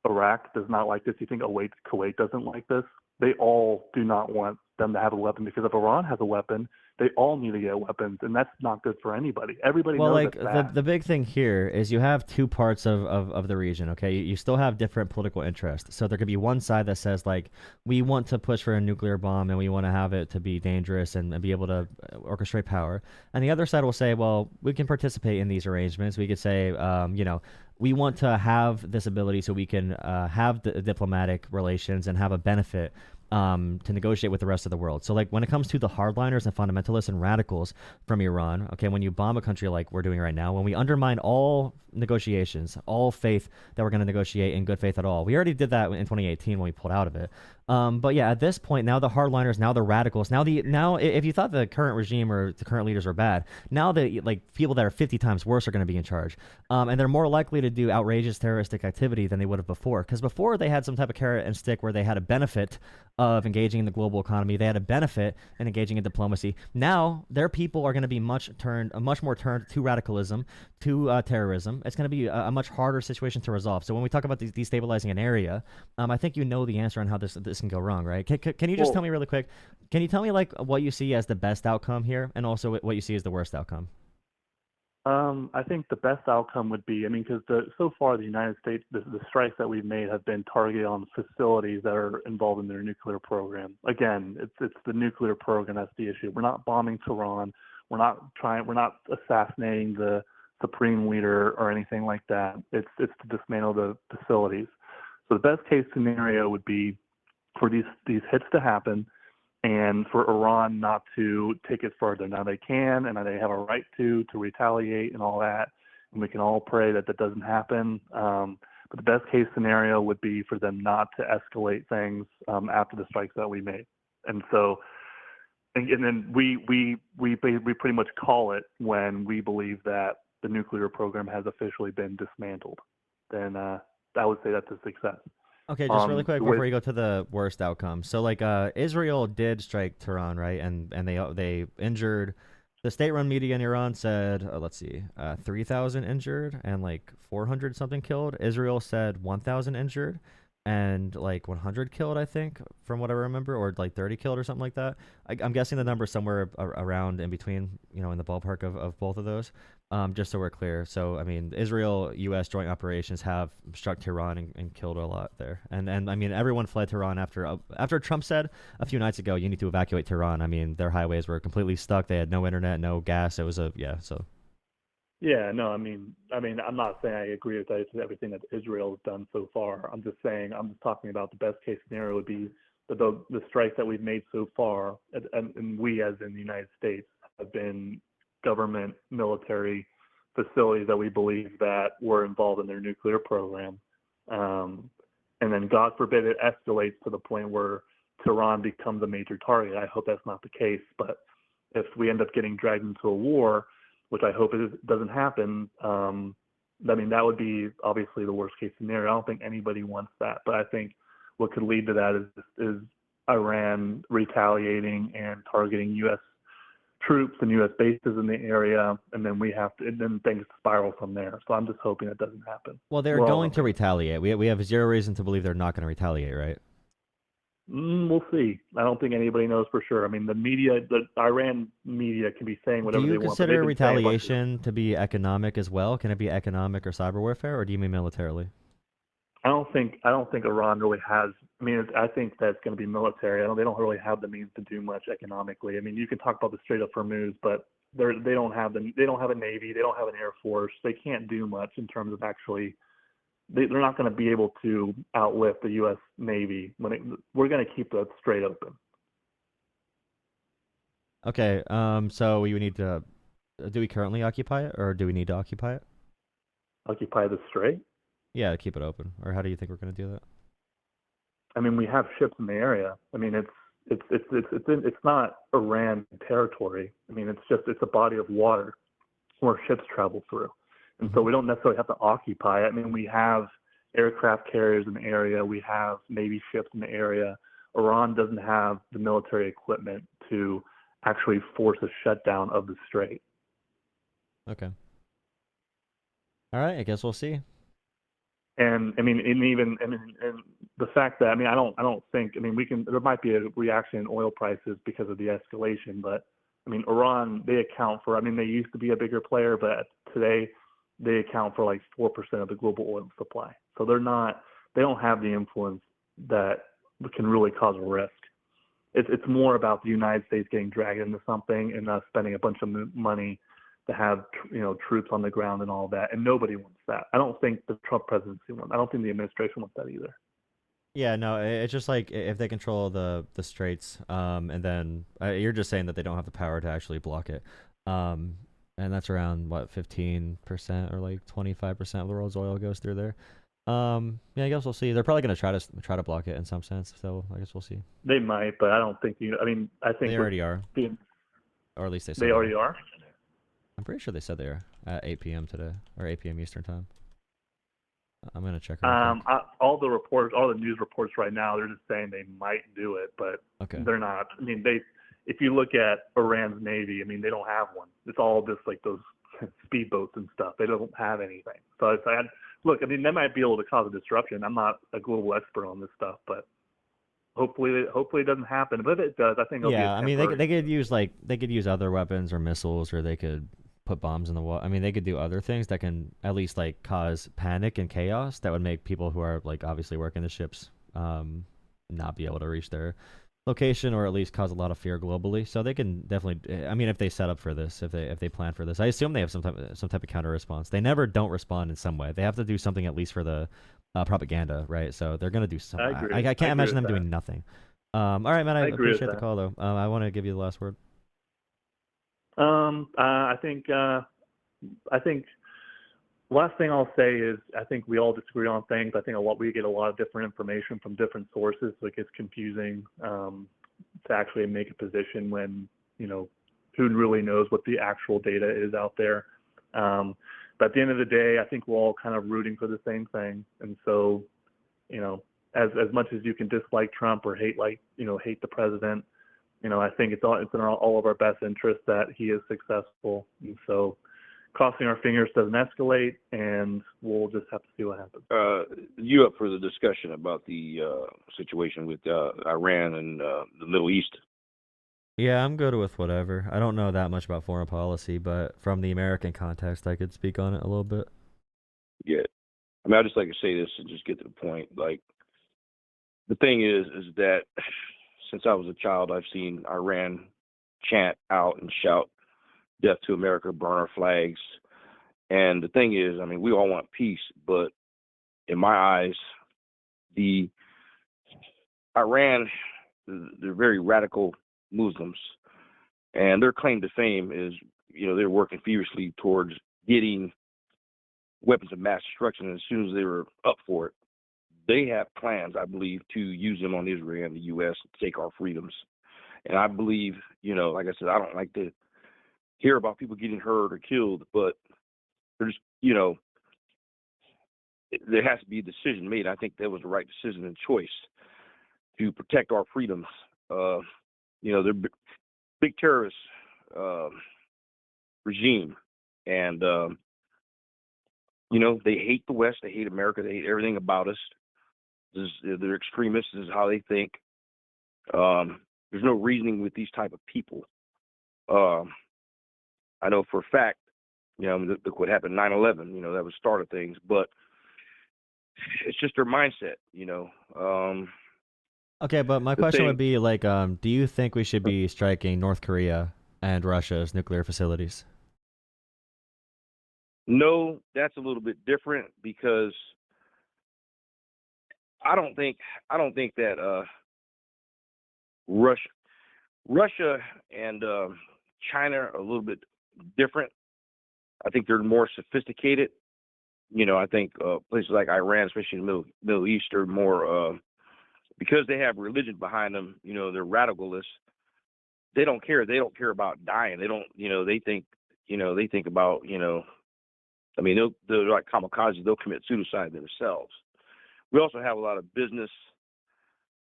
Iraq does not like this? You think Kuwait doesn't like this? They all do not want them to have a weapon because if Iran has a weapon, they all need to get weapons, and that's not good for anybody. Everybody knows that's bad. The big thing here is you have two parts of the region, okay? You still have different political interests. So there could be one side that says, like, we want to push for a nuclear bomb and we want to have it to be dangerous and be able to orchestrate power. And the other side will say, well, we can participate in these arrangements. We could say, we want to have this ability so we can have the diplomatic relations and have a benefit to negotiate with the rest of the world. So, like, when it comes to the hardliners and fundamentalists and radicals from Iran, okay, when you bomb a country like we're doing right now, when we undermine all negotiations, all faith that we're going to negotiate in good faith at all, we already did that in 2018 when we pulled out of it. But yeah, at this point, now the hardliners, now the radicals, now if you thought the current regime or the current leaders were bad, now the like people that are 50 times worse are going to be in charge, and they're more likely to do outrageous terroristic activity than they would have before. Because before they had some type of carrot and stick where they had a benefit of engaging in the global economy, they had a benefit in engaging in diplomacy. Now their people are going to be much more turned to radicalism, to terrorism. It's going to be a much harder situation to resolve. So when we talk about destabilizing an area, I think you know the answer on how this can go wrong, right? Can you just tell me really quick? Can you tell me like what you see as the best outcome here, and also what you see as the worst outcome? I think the best outcome would be, I mean, because so far the United States, the strikes that we've made have been targeted on facilities that are involved in their nuclear program. Again, it's the nuclear program that's the issue. We're not bombing Tehran. We're not assassinating the supreme leader or anything like that. It's to dismantle the facilities. So the best case scenario would be for these hits to happen, and for Iran not to take it further. Now they can, and they have a right to retaliate and all that, and we can all pray that that doesn't happen. But the best case scenario would be for them not to escalate things after the strikes that we made. And so, and then we pretty much call it when we believe that the nuclear program has officially been dismantled. Then I would say that's a success. Okay, just really quick before you go to the worst outcome. So like Israel did strike Tehran, right? And they injured. The state-run media in Iran said, let's see, 3,000 injured and like 400 something killed. Israel said 1,000 injured and like 100 killed, I think, from what I remember, or like 30 killed or something like that. I'm guessing the number somewhere around in between, in the ballpark of both of those. Just so we're clear. So, I mean, Israel-U.S. joint operations have struck Tehran and killed a lot there. And I mean, everyone fled Tehran after Trump said a few nights ago, you need to evacuate Tehran. I mean, their highways were completely stuck. They had no internet, no gas. It was so. Yeah, no, I mean, I'm not saying I agree with everything that Israel has done so far. I'm just talking about the best case scenario would be the strikes that we've made so far, and we as in the United States have been government military facilities that we believe that were involved in their nuclear program. And then God forbid it escalates to the point where Tehran becomes a major target. I hope that's not the case, but if we end up getting dragged into a war, which I hope it doesn't happen, I mean, that would be obviously the worst case scenario. I don't think anybody wants that, but I think what could lead to that is Iran retaliating and targeting U.S. troops and U.S. bases in the area, and then things spiral from there. So I'm just hoping it doesn't happen. Well, they're going to retaliate. We have zero reason to believe they're not going to retaliate, right? We'll see. I don't think anybody knows for sure. I mean, the Iran media can be saying whatever they want. Do you consider retaliation to be economic as well? Can it be economic or cyber warfare, or do you mean militarily? I don't think Iran really has. I mean, I think that's going to be military. They don't really have the means to do much economically. I mean, you can talk about the Strait of Hormuz, but they don't have a navy. They don't have an air force. They can't do much in terms of actually. They're not going to be able to outlift the U.S. Navy we're going to keep the strait open. Okay. So we need to. Do we currently occupy it, or do we need to occupy it? Occupy the strait? Yeah, to keep it open. Or how do you think we're going to do that? I mean, we have ships in the area. I mean, it's not Iran territory. I mean, it's a body of water where ships travel through. And so we don't necessarily have to occupy it. I mean, we have aircraft carriers in the area. We have Navy ships in the area. Iran doesn't have the military equipment to actually force a shutdown of the strait. Okay. All right. I guess we'll see. And I mean, and the fact that, I mean, I don't think, I mean, there might be a reaction in oil prices because of the escalation, but I mean, Iran, they account for, I mean, they used to be a bigger player, but today they account for like 4% of the global oil supply. So they don't have the influence that can really cause a risk. It's more about the United States getting dragged into something and us spending a bunch of money to have, troops on the ground and all that. And nobody wants that. I don't think the Trump presidency wants. I don't think the administration wants that either. Yeah, no, it's just like if they control the straits, and then you're just saying that they don't have the power to actually block it. And that's around what 15% or like 25% of the world's oil goes through there. Yeah, I guess we'll see. They're probably gonna try to block it in some sense. So I guess we'll see. They might, but I don't think I mean, I think They already are, being, or at least they they said they are. already are. I'm pretty sure they said they are at 8 p.m. today, or 8 p.m. Eastern time. I'm gonna check real quick. All the reports, all the news reports right now, they're just saying they might do it, but Okay. they're not. I mean, if you look at Iran's navy, I mean, they don't have one. It's all just like those speedboats and stuff. They don't have anything. So look, I mean, they might be able to cause a disruption. I'm not a global expert on this stuff, but hopefully it doesn't happen. But if it does, I think it'll be Yeah, a I mean temporary. they could use other weapons or missiles, or they could put bombs in the wall. I mean, they could do other things that can at least like cause panic and chaos that would make people who are like obviously working the ships not be able to reach their location, or at least cause a lot of fear globally. So they can definitely. I mean, if they set up for this, if they plan for this, I assume they have some type of counter response. They never don't respond in some way. They have to do something at least for the propaganda, right? So they're gonna do something. I agree. I can't imagine them with that. doing nothing. All right, man. I agree with appreciate the that. call, though. I want to give you the last word. I think last thing I'll say is I think we all disagree on things. I think we get a lot of different information from different sources, so it gets confusing to actually make a position when, who really knows what the actual data is out there. But at the end of the day, I think we're all kind of rooting for the same thing. And so, as much as you can dislike Trump or hate the president, I think it's in all of our best interest that he is successful. And so, crossing our fingers doesn't escalate, and we'll just have to see what happens. You up for the discussion about the situation with Iran and the Middle East? Yeah, I'm good with whatever. I don't know that much about foreign policy, but from the American context, I could speak on it a little bit. Yeah. I mean, I just like to say this and just get to the point. Like, the thing is that since I was a child, I've seen Iran chant out and shout, "Death to America, burn our flags." And the thing is, I mean, we all want peace, but in my eyes, the Iran, they're very radical Muslims, and their claim to fame is, they're working furiously towards getting weapons of mass destruction. And as soon as they were up for it, they have plans, I believe, to use them on Israel and the U.S. to take our freedoms. And I believe, like I said, I don't like to hear about people getting hurt or killed, but there's, there has to be a decision made. I think that was the right decision and choice to protect our freedoms. They're big terrorist regime, and they hate the West, they hate America, they hate everything about us. They're extremists. This is how they think. There's no reasoning with these type of people. I know for a fact, look what happened 9/11. That was the start of things, but it's just their mindset. Okay, but my question would be like, do you think we should be striking North Korea and Russia's nuclear facilities? No, that's a little bit different, because I don't think that Russia and China are a little bit different. I think they're more sophisticated. I think places like Iran, especially in the Middle East, are more because they have religion behind them. They're radicalists. They don't care. They don't care about dying. They don't. They think. They think about. I mean, they're like kamikazes. They'll commit suicide themselves. We also have a lot of business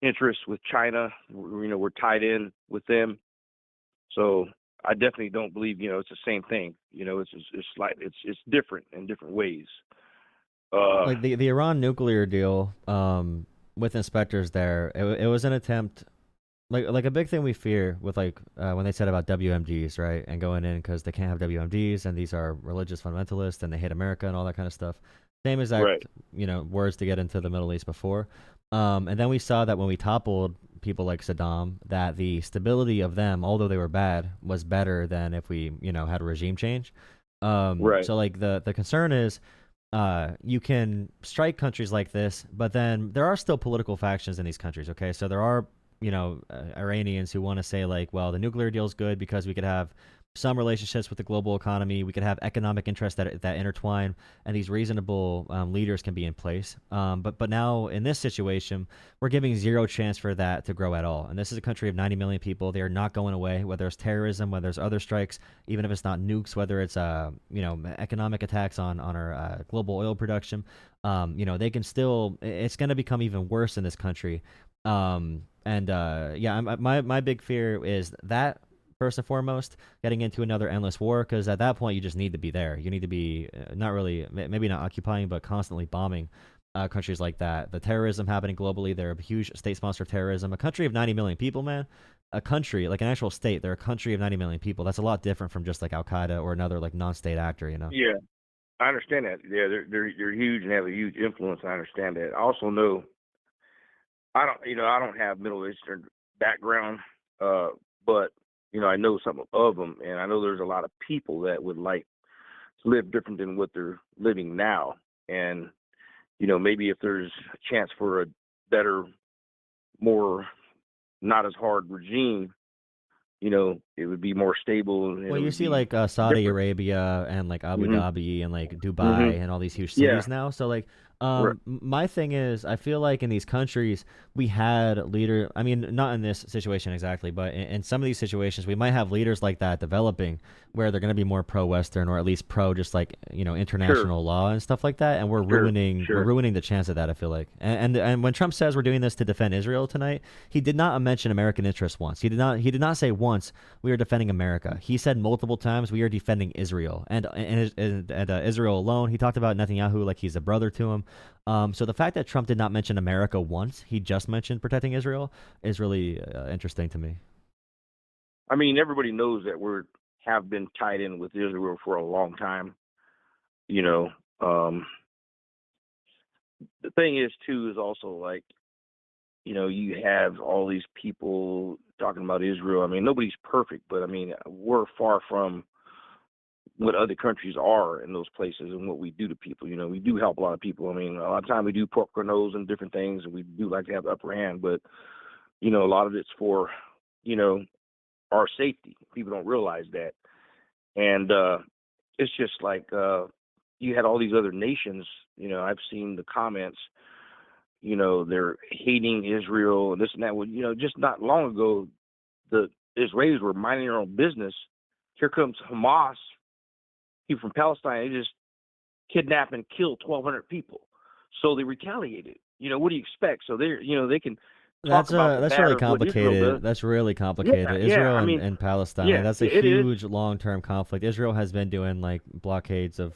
interests with China. We're tied in with them. So I definitely don't believe, it's the same thing. It's different in different ways. Like the Iran nuclear deal, with inspectors there, it was an attempt, like a big thing we fear with when they said about WMDs, right, and going in because they can't have WMDs and these are religious fundamentalists and they hate America and all that kind of stuff. Same exact, right. Words to get into the Middle East before. And then we saw that when we toppled people like Saddam, that the stability of them, although they were bad, was better than if we, had a regime change. Right. So like the concern is, you can strike countries like this, but then there are still political factions in these countries. Okay, so there are Iranians who want to say like, well, the nuclear deal is good because we could have some relationships with the global economy. We could have economic interests that intertwine, and these reasonable leaders can be in place. But now in this situation, we're giving zero chance for that to grow at all. And this is a country of 90 million people. They are not going away, whether it's terrorism, whether it's other strikes, even if it's not nukes, whether it's economic attacks on our global oil production. They can still. It's going to become even worse in this country. My big fear is that. First and foremost, getting into another endless war, because at that point you just need to be there. You need to be not really, maybe not occupying, but constantly bombing countries like that. The terrorism happening globally, they're a huge state sponsor of terrorism. A country of 90 million people, man, a country, like an actual state, they're a country of 90 million people. That's a lot different from just like Al Qaeda or another like non-state actor, Yeah, I understand that. Yeah, they're huge and have a huge influence. I understand that. I also know I don't have Middle Eastern background, but I know some of them, and I know there's a lot of people that would like to live different than what they're living now. And, maybe if there's a chance for a better, more not as hard regime, it would be more stable. And well, it you would see be like Saudi different. Arabia and like Abu Hmm. Dhabi and like Hmm. Dubai and all these huge Yeah. cities now. So like, Right. my thing is, I feel like in these countries we had leader. I mean, not in this situation exactly, but in some of these situations we might have leaders like that developing where they're going to be more pro-Western or at least pro just like Sure. international law and stuff like that. And we're Sure. Sure. ruining the chance of that. I feel like, and when Trump says we're doing this to defend Israel tonight, he did not mention American interests once. He did not say once we are defending America. He said multiple times we are defending Israel and Israel alone. He talked about Netanyahu like he's a brother to him. So the fact that Trump did not mention America once, he just mentioned protecting Israel, is really interesting to me. I mean, everybody knows that have been tied in with Israel for a long time. You know, the thing is too is also like, you have all these people talking about Israel. I mean, nobody's perfect, but I mean, we're far from what other countries are in those places and what we do to people. We do help a lot of people. I mean, a lot of time we do pork our nose and different things, and we do like to have the upper hand, but a lot of it's for, our safety. People don't realize that. And it's just like you had all these other nations, I've seen the comments, they're hating Israel and this and that. Well, just not long ago, the Israelis were minding their own business. Here comes Hamas, people from Palestine, they just kidnap and kill 1,200 people. So they retaliated. What do you expect? So they can talk about the That's matter really of what Israel complicated. does. That's really Yeah, complicated. yeah. Israel I mean, and Palestine, like yeah, that's a it is. huge long-term conflict. Israel has been doing like blockades of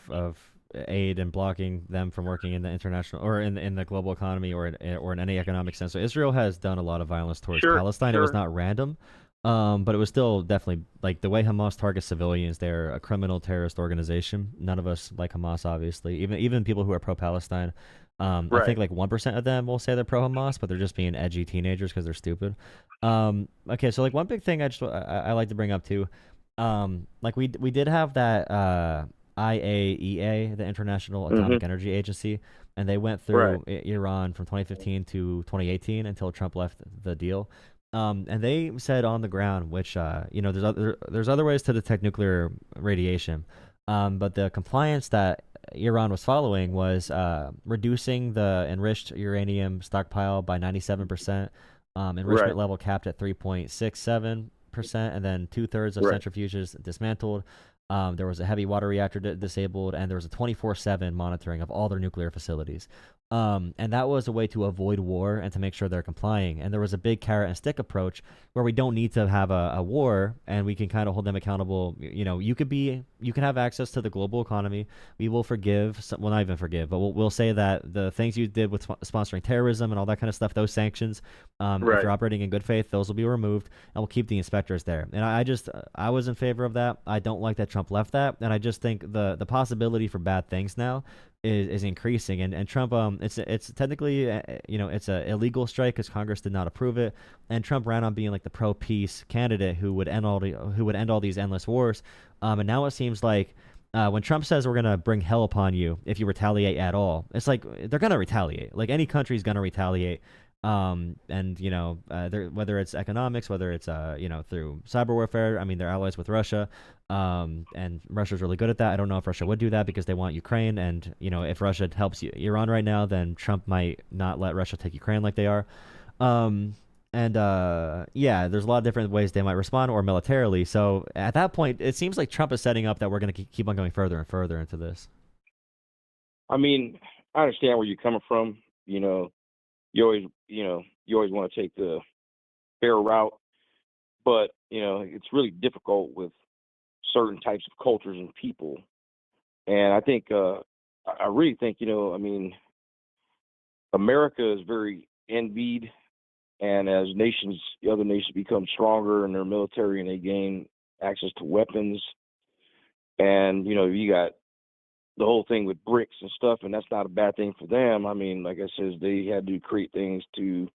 aid and blocking them from working in the international or in the global economy or in any economic sense. So Israel has done a lot of violence towards Sure, Palestine. It was sure. not random. But it was still definitely like the way Hamas targets civilians. They're a criminal terrorist organization. None of us like Hamas, obviously. Even people who are pro-Palestine. I Right. think like 1% of them will say they're pro-Hamas, but they're just being edgy teenagers because they're stupid. Okay, so like one big thing I like to bring up too, like we did have that IAEA, the International Hmm. Atomic Energy Agency, and they went Right. through Iran from 2015 to 2018 until Trump left the deal. And they said on the ground, which there's other ways to detect nuclear radiation, but the compliance that Iran was following was reducing the enriched uranium stockpile by 97%, enrichment Right. level capped at 3.67%, and then 2/3 of Right. centrifuges dismantled. There was a heavy water reactor disabled, and there was a 24/7 monitoring of all their nuclear facilities. And that was a way to avoid war and to make sure they're complying. And there was a big carrot and stick approach where we don't need to have a war and we can kind of hold them accountable. You can have access to the global economy. We will forgive, well, not even forgive, but we'll say that the things you did with sponsoring terrorism and all that kind of stuff, those sanctions, if Right. you're operating in good faith, those will be removed and we'll keep the inspectors there. And I was in favor of that. I don't like that Trump left that. And I just think the possibility for bad things now is increasing, and Trump it's technically it's a illegal strike because Congress did not approve it, and Trump ran on being like the pro peace candidate who would end all these endless wars, and now it seems like when Trump says we're gonna bring hell upon you if you retaliate at all, it's like they're gonna retaliate. Like any country's gonna retaliate. And whether it's economics, whether it's through cyber warfare. I mean, they're allies with Russia, and Russia's really good at that. I don't know if Russia would do that because they want Ukraine, and if Russia helps Iran right now, then Trump might not let Russia take Ukraine like they are. And yeah, there's a lot of different ways they might respond, or militarily. So at that point, it seems like Trump is setting up that we're going to keep on going further and further into this. I mean, I understand where you're coming from. You always want to take the fair route, but it's really difficult with certain types of cultures and people. And I think, I really think, I mean, America is very envied, and as the other nations become stronger in their military and they gain access to weapons, and you got the whole thing with BRICS and stuff, and that's not a bad thing for them. I mean, like I said, they had to create things to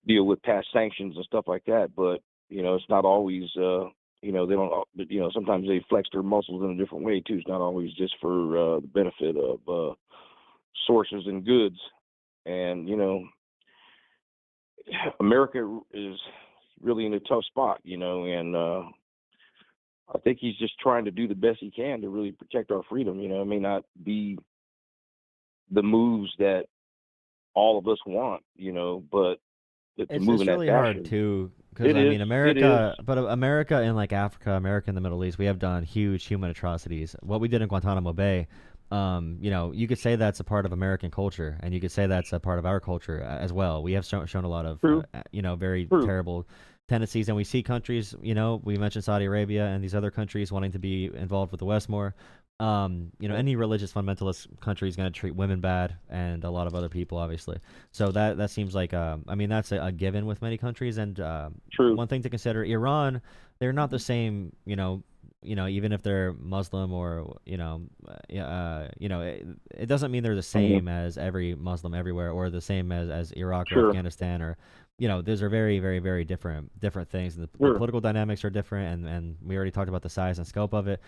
deal with past sanctions and stuff like that, but it's not always they don't, sometimes they flex their muscles in a different way too. It's not always just for the benefit of sources and goods. And America is really in a tough spot, and I think he's just trying to do the best he can to really protect our freedom. It may not be the moves that all of us want, but to move It's in that really fashion. hard too, because It I is. mean, It America, is. but America and like Africa, America and the Middle East, we have done huge human atrocities. What we did in Guantanamo Bay, you could say that's a part of American culture, and you could say that's a part of our culture as well. We have shown a lot of, True. very True. terrible tendencies, and we see countries, we mentioned Saudi Arabia and these other countries wanting to be involved with the West more. Any religious fundamentalist country is going to treat women bad, and a lot of other people, obviously. So that seems like, I mean, that's a given with many countries. And True. one thing to consider, Iran, they're not the same, even if they're Muslim, or it doesn't mean they're the same as every Muslim everywhere, or the same as Iraq or Sure. Afghanistan, or those are very, very, very different things. And the Sure. political dynamics are different, and we already talked about the size and scope of it.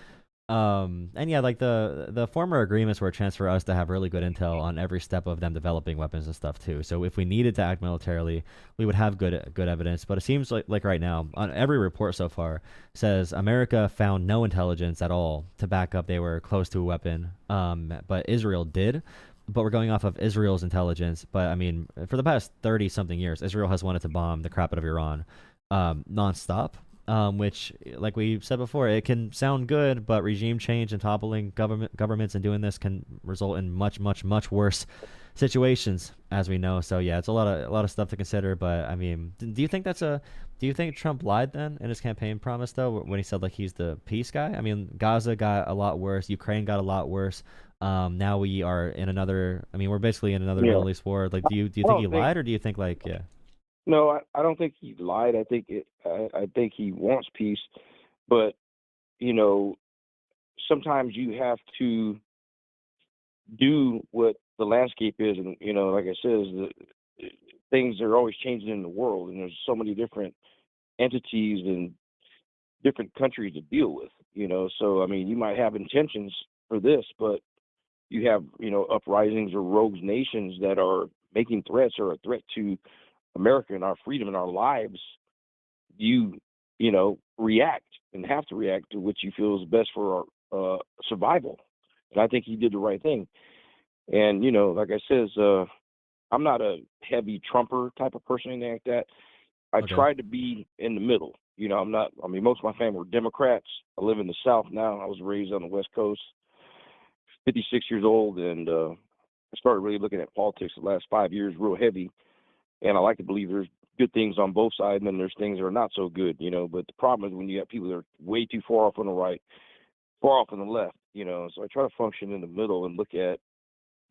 And yeah, like the former agreements were a chance for us to have really good intel on every step of them developing weapons and stuff too. So if we needed to act militarily, we would have good evidence. But it seems like right now, on every report so far, says America found no intelligence at all to back up they were close to a weapon. But Israel did. But we're going off of Israel's intelligence. But I mean, for the past 30 something years, Israel has wanted to bomb the crap out of Iran, nonstop. Which, like we said before, it can sound good, but regime change and toppling governments and doing this can result in much, much, much worse situations, as we know. So yeah, it's a lot of stuff to consider. But I mean, do you think Trump lied then in his campaign promise, though, when he said like he's the peace guy? I mean, Gaza got a lot worse, Ukraine got a lot worse. Now we are in another. I mean, we're basically in another Middle East war. Like, do you think he lied, or do you think like yeah? No, I don't think he lied. I think he wants peace, but sometimes you have to do what the landscape is, and like I said, things are always changing in the world, and there's so many different entities and different countries to deal with. So I mean, you might have intentions for this, but you have uprisings or rogue nations that are making threats, or a threat to America and our freedom and our lives. You react, and have to react to what you feel is best for our survival. And I think he did the right thing. And like I says, I'm not a heavy Trumper type of person, anything like that. I Okay. tried to be in the middle. I'm not. I mean, most of my family were Democrats. I live in the South now. I was raised on the West Coast. 56 years old, and I started really looking at politics the last 5 years real heavy. And I like to believe there's good things on both sides, and then there's things that are not so good, But the problem is when you have people that are way too far off on the right, far off on the left, So I try to function in the middle and look at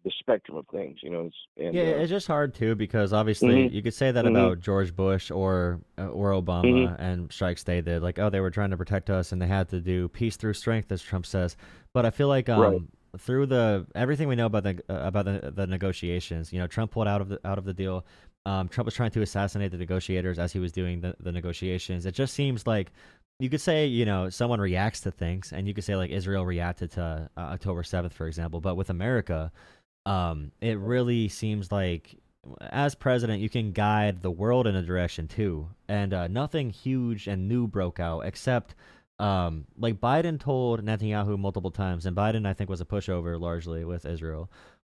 the spectrum of things, Yeah, it's just hard too, because obviously mhm, you could say that mhm, about George Bush or mhm, Obama and strikes they did, like, oh, they were trying to protect us and they had to do peace through strength, as Trump says. But I feel like right, through the everything we know about the negotiations, Trump pulled out of the deal. Trump was trying to assassinate the negotiators as he was doing the negotiations. It just seems like you could say, someone reacts to things, and you could say like Israel reacted to October 7th, for example. But with America, it really seems like as president, you can guide the world in a direction too. And nothing huge and new broke out except, like Biden told Netanyahu multiple times, and Biden I think was a pushover largely with Israel.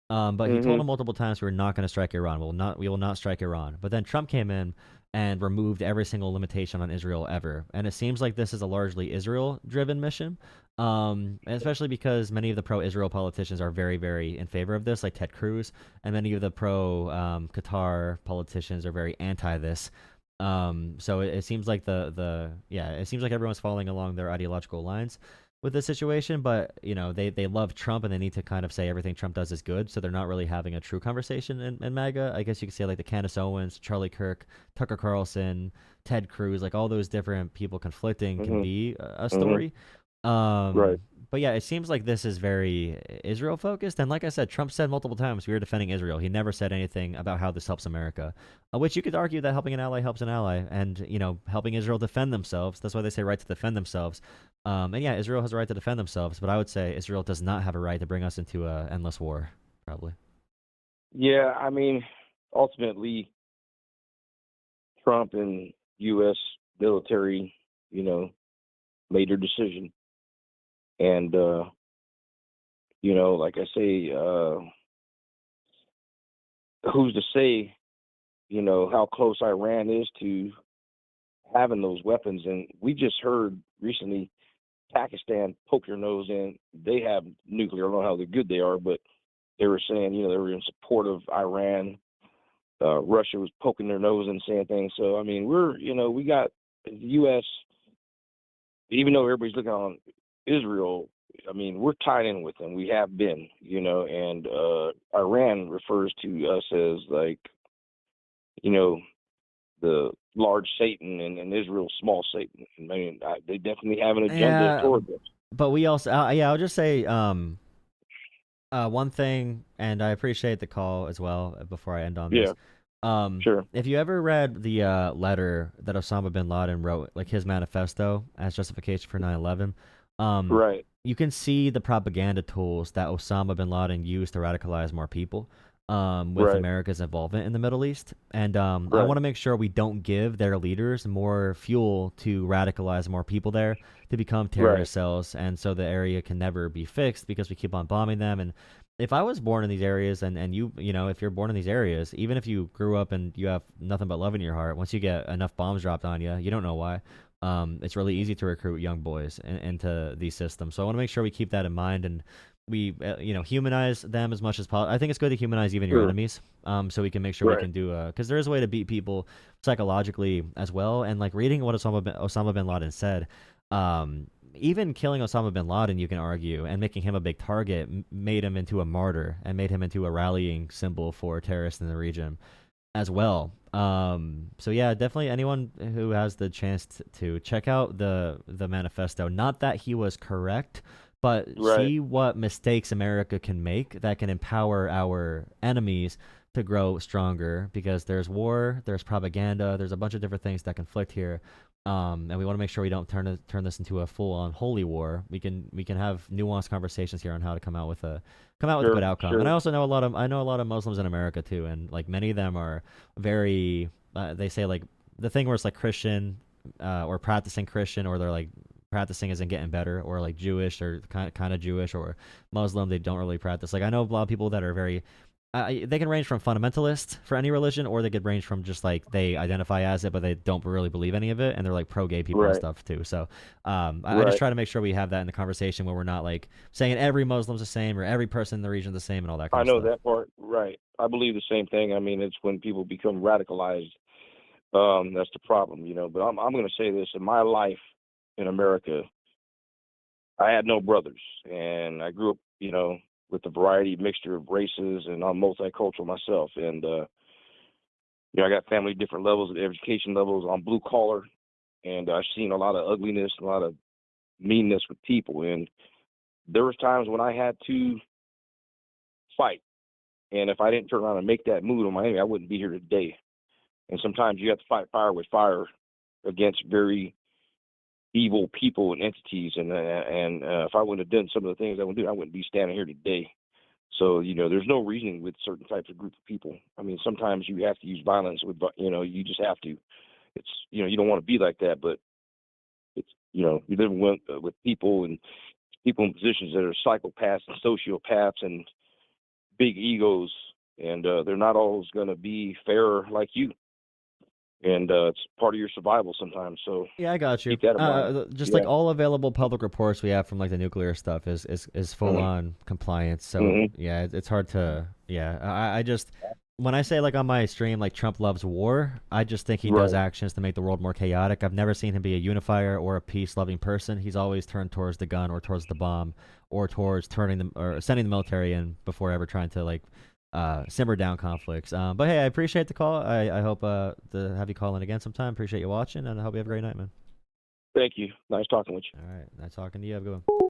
But he told Hmm. him multiple times we're not going to strike Iran. We will not strike Iran. But then Trump came in and removed every single limitation on Israel ever. And it seems like this is a largely Israel-driven mission. Especially because many of the pro-Israel politicians are very, very in favor of this, like Ted Cruz, and many of the pro-Qatar politicians are very anti this. So it seems like it seems like everyone's following along their ideological lines with this situation, but they love Trump and they need to kind of say everything Trump does is good, so they're not really having a true conversation in MAGA. I guess you could say like the Candace Owens, Charlie Kirk, Tucker Carlson, Ted Cruz, like all those different people conflicting can Hmm. be a Hmm. story. Right. But yeah, it seems like this is very Israel focused. And like I said, Trump said multiple times we were defending Israel. He never said anything about how this helps America, which you could argue that helping an ally helps an ally, and helping Israel defend themselves. That's why they say right to defend themselves. And yeah, Israel has a right to defend themselves, but I would say Israel does not have a right to bring us into a endless war. Probably. Yeah, I mean, ultimately, Trump and U.S. military, you know, made their decision, and like I say, who's to say, how close Iran is to having those weapons? And we just heard recently Pakistan poke their nose in. They have nuclear. I don't know how good they are, but they were saying, they were in support of Iran. Russia was poking their nose and saying things. So, I mean, we got the U.S., even though everybody's looking on Israel, I mean, we're tied in with them. We have been, and Iran refers to us as like, you know, the large Satan and Israel small Satan. I mean, they definitely have an agenda Yeah, toward this. but we also, yeah, I'll just say, one thing, and I appreciate the call as well. Before I end on Yeah, this, sure. if you ever read the letter that Osama bin Laden wrote, like his manifesto as justification for 9/11, Right, you can see the propaganda tools that Osama bin Laden used to radicalize more people. With right, America's involvement in the Middle East, and I right, want to make sure we don't give their leaders more fuel to radicalize more people there to become right. terrorist cells, and so the area can never be fixed because we keep on bombing them. And if I was born in these areas, and if you're born in these areas, even if you grew up and you have nothing but love in your heart, once you get enough bombs dropped on you, you don't know why. It's really easy to recruit young boys into these systems. So I want to make sure we keep that in mind, and we humanize them as much as possible. I think it's good to humanize even your Sure. enemies, so we can make sure we Right. can do because there is a way to beat people psychologically as well. And like reading what Osama bin Laden said, even killing Osama bin Laden, you can argue, and making him a big target made him into a martyr and made him into a rallying symbol for terrorists in the region as well. So yeah, definitely anyone who has the chance to check out the manifesto. Not that he was correct, but Right. see what mistakes America can make that can empower our enemies to grow stronger. Because there's war, there's propaganda, there's a bunch of different things that conflict here. And we want to make sure we don't turn this into a full-on holy war. We can have nuanced conversations here on how to come out with a good Sure. outcome. And Sure. I know a lot of Muslims in America too, and like many of them are very they say like the thing where it's like Christian or practicing Christian, or they're like practicing isn't getting better, or like Jewish or kind of Jewish, or Muslim, they don't really practice. Like I know a lot of people that are very they can range from fundamentalist for any religion, or they could range from just like they identify as it, but they don't really believe any of it, and they're like pro gay people and Right. stuff too. So I just Right. try to make sure we have that in the conversation where we're not like saying every Muslim's the same or every person in the region is the same and all that kind I of know stuff. that part. Right. I believe the same thing. I mean, it's when people become radicalized. That's the problem, But I'm going to say this: in my life in America, I had no brothers, and I grew up, with a variety mixture of races, and I'm multicultural myself. And I got family different levels of education levels. I'm blue collar, and I've seen a lot of ugliness, a lot of meanness with people. And there was times when I had to fight, and if I didn't turn around and make that move on my enemy, I wouldn't be here today. And sometimes you have to fight fire with fire against very evil people and entities. And if I wouldn't have done some of the things I would do, I wouldn't be standing here today. So, there's no reasoning with certain types of group of people. I mean, sometimes you have to use violence you just have to. It's, you don't want to be like that, but it's, you live with people and people in positions that are psychopaths and sociopaths and big egos, and they're not always going to be fair like you. And it's part of your survival sometimes. So Yeah, I got you. keep that in mind. Just Yeah. like all available public reports we have from like the nuclear stuff is full on compliance. So yeah, it's hard to I just when I say like on my stream like Trump loves war, I just think he does actions to make the world more chaotic. I've never seen him be a unifier or a peace-loving person. He's always turned towards the gun or towards the bomb or towards turning them or sending the military in before ever trying to like simmer down conflicts. But hey, I appreciate the call. I hope to have you call in again sometime. Appreciate you watching, and I hope you have a great night, man. Thank you. Nice talking with you. All right, nice talking to you. Have a good one.